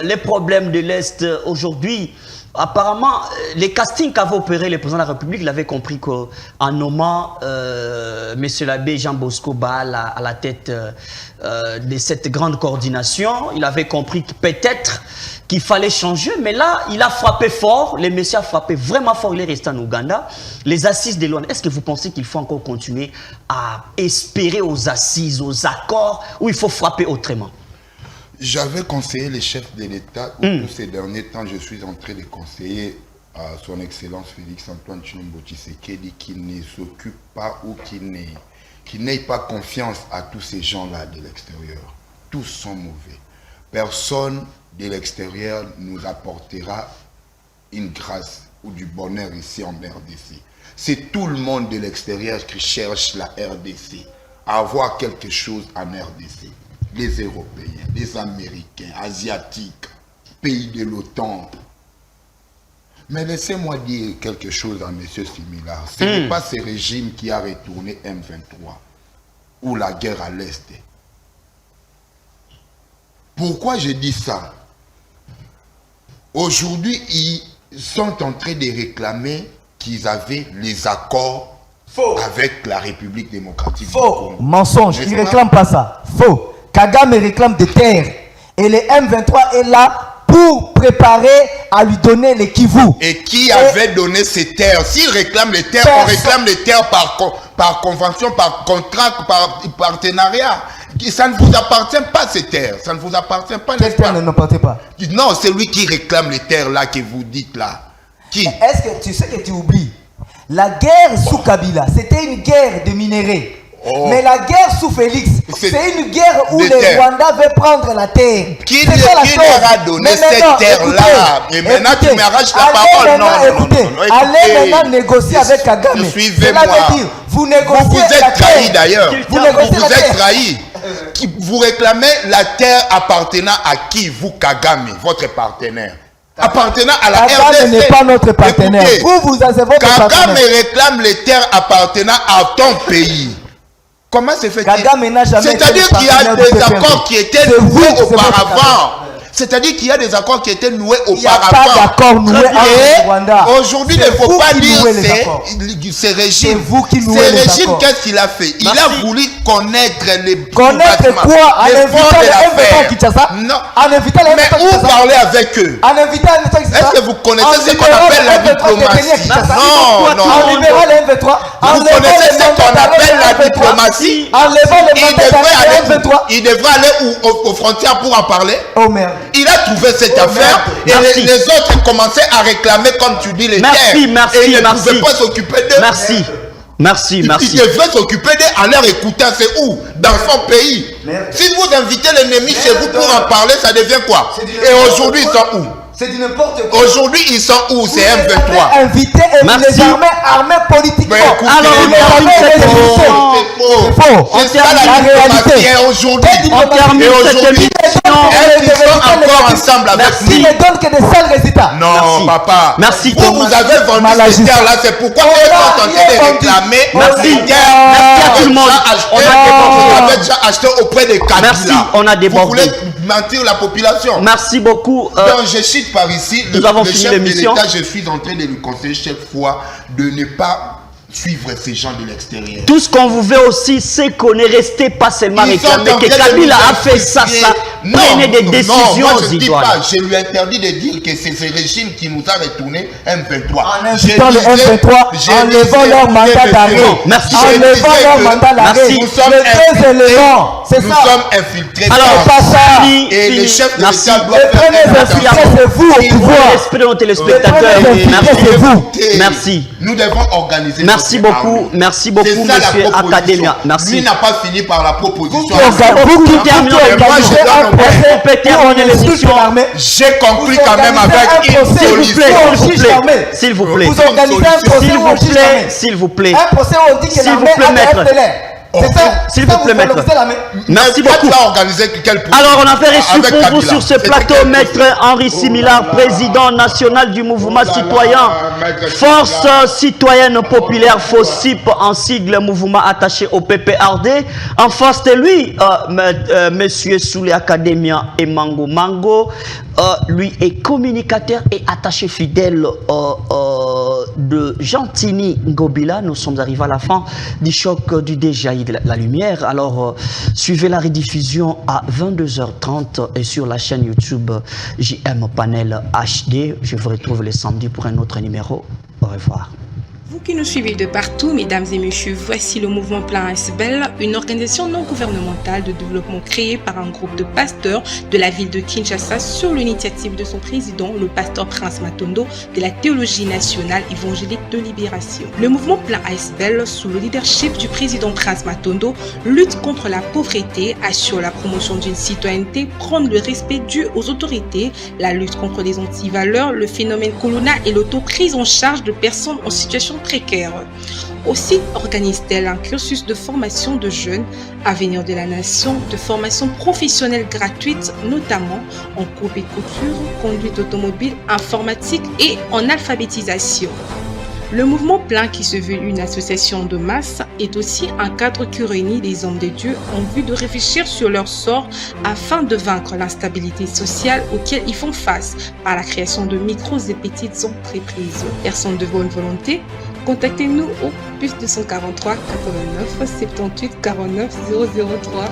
les problèmes de l'Est aujourd'hui. Apparemment, les castings qu'avait opéré le président de la République l'avait compris qu'en nommant M. l'abbé Jean Bosco Baal à la tête de cette grande coordination, il avait compris que peut-être qu'il fallait changer, mais là, il a frappé fort, le monsieur a frappé vraiment fort, il est resté en Ouganda. Les assises de l'ONU, est-ce que vous pensez qu'il faut encore continuer à espérer aux assises, aux accords, ou il faut frapper autrement? J'avais conseillé les chefs de l'État tous ces derniers temps. Je suis en train de conseiller à son Excellence Félix Antoine Tshilombo Tshisekedi qu'il ne s'occupe pas ou qu'il n'ait pas confiance à tous ces gens-là de l'extérieur. Tous sont mauvais. Personne de l'extérieur nous apportera une grâce ou du bonheur ici en RDC. C'est tout le monde de l'extérieur qui cherche la RDC, à avoir quelque chose en RDC. Les Européens, les Américains, Asiatiques, pays de l'OTAN. Mais laissez-moi dire quelque chose à M. Similard. Ce n'est pas ce régime qui a retourné M23 ou la guerre à l'Est. Pourquoi je dis ça? Aujourd'hui, ils sont en train de réclamer qu'ils avaient les accords avec la République démocratique du Congo. Mensonge, ils ne réclament pas ça. Faux. Kagame réclame des terres. Et le M23 est là pour préparer à lui donner les Kivu. Et qui avait donné ces terres? S'il réclame les terres, on réclame les terres par convention, par contrat, par partenariat. Ça ne vous appartient pas ces terres. Ça ne vous appartient pas. Quelles terres ne nous appartiennent pas? Non, c'est lui qui réclame les terres là que vous dites là. Qui? Est-ce que tu sais que tu oublies? La guerre sous Kabila, c'était une guerre de minéraux. Mais la guerre sous Félix, c'est une guerre où le Rwanda veut prendre la terre. Qui leur a donné cette terre-là? Et maintenant tu m'arraches la parole. Non. Allez maintenant négocier avec Kagame. Suivez-moi. Vous négociez. Vous êtes trahi d'ailleurs. Vous êtes trahi. Vous réclamez la terre appartenant à qui? Vous, Kagame, votre partenaire. Appartenant à la RDC. Kagame n'est pas notre partenaire. Écoutez, vous avez votre partenaire. Kagame réclame les terres appartenant à ton pays. Comment c'est fait? C'est-à-dire qu'il y a des accords qui étaient noués auparavant. C'est-à-dire qu'il y a des accords qui étaient noués auparavant. Il n'y a pas d'accord noué avec Rwanda. Aujourd'hui, il ne faut pas dire ces régimes. Ces régimes, qu'est-ce qu'il a fait? Il a voulu connaître les... Connaître quoi? En invitant les M23 Kinshasa? Non. En invitant les M23 Mais où parler avec eux? En invitant les M23 Kinshasa? Est-ce que vous connaissez ce qu'on appelle la diplomatie? Non. En libérant les M23. Vous connaissez ce qu'on appelle la diplomatie? Il devrait aller aux frontières pour en parler? Oh merde. Il a trouvé cette affaire et les autres commençaient à réclamer, comme tu dis, les terres. Et il ne pouvait pas s'occuper d'eux. Merci. Merci, merci. Il devrait s'occuper d'eux en leur écoutant. C'est où? Dans son pays. Si vous invitez l'ennemi chez vous pour en parler, ça devient quoi? Et aujourd'hui, ils sont où? C'est du n'importe quoi. Aujourd'hui, ils sont où? C'est M23. Invité et vous les armés politiquement. Alors, on termine cette émission. C'est ça la réalité. Aujourd'hui, on termine cette émission. Ils sont encore ensemble avec nous. Ils ne donnent que des sales résultats. Non, Merci. papa. Merci, Vous, Thomas. vous avez vendu ces terres-là. C'est pourquoi eux sont en train de réclamer. Merci. Merci à tout le monde. Vous avez déjà acheté auprès des Kabila. Merci, on a débordé. Vous voulez mentir la population. Merci beaucoup. Donc, je cite par ici nous avons le fini chef de l'émission. l'État. Je suis en train de lui conseiller chaque fois de ne pas suivre ces gens de l'extérieur. Tout ce qu'on vous veut aussi, c'est qu'on est resté pas seulement Ils sont réclamé en que train de Kabila nous a fait ça, non, prenez des décisions, moi je dis Zidouane. pas, je lui interdis de dire que c'est ce régime qui nous a retourné M23. En invitant le M23, en levant leur mandat d'arrêt. Merci. En levant leur mandat d'arrêt. Merci. Nous sommes Les deux éléments, c'est nous ça. sommes infiltrés. Alors, pas ça. Et les chefs de Merci. l'État doivent Les premiers faire infiltrés, attention. c'est vous au Pour le pouvoir. respect de nos téléspectateurs, Le premier merci. infiltré, c'est vous. Merci. Nous devons organiser. Merci notre beaucoup, armée. merci beaucoup, C'est ça, la monsieur proposition. Academia. Merci. Lui n'a pas fini par la proposition. Vous qui terminez Et moi, je donne on peut terminer l'émission. J'ai conclu Vous quand même organisez avec un une procès, solution. S'il vous plaît, Vous organisez un procès s'il où vous on juge plaît, l'armée. s'il vous plaît. Un procès où on dit que S'il vous l'armée plaît, a maître. des FDLR. C'est ça? S'il vous plaît, maître. Merci beaucoup. Tu as organisé quel procès Alors, on a fait reçu avec pour vous Kabila. sur ce C'était plateau quel maître procès? Henri Similar, président national du mouvement citoyen Force citoyenne populaire FOCIP, en sigle mouvement attaché au PPRD. En face de lui, monsieur Soulé Academia et Mango Mango, lui est communicateur et attaché fidèle de Gentini Ngobila. Nous sommes arrivés à la fin du choc du déjailli de la lumière. Alors, suivez la rediffusion à 22h30 et sur la chaîne YouTube JM Panel HD. Je vous retrouve le samedi pour un autre numéro. Au revoir. Vous qui nous suivez de partout, mesdames et messieurs, voici le mouvement Plan ASBEL, une organisation non gouvernementale de développement créée par un groupe de pasteurs de la ville de Kinshasa sur l'initiative de son président, le pasteur Prince Matondo, de la théologie nationale évangélique de libération. Le mouvement Plan ASBEL, sous le leadership du président Prince Matondo, lutte contre la pauvreté, assure la promotion d'une citoyenneté, prône le respect dû aux autorités, la lutte contre les antivaleurs, le phénomène Colonna et l'auto-prise en charge de personnes en situation précaire. Aussi organise-t-elle un cursus de formation de jeunes, Avenir de la Nation, de formation professionnelle gratuite, notamment en coupe et couture, conduite automobile, informatique et en alphabétisation. Le mouvement Plein, qui se veut une association de masse, est aussi un cadre qui réunit les hommes de Dieu en vue de réfléchir sur leur sort afin de vaincre l'instabilité sociale auquel ils font face par la création de micros et petites entreprises. Personnes de bonne volonté, contactez-nous au plus 243 89 78 49 003.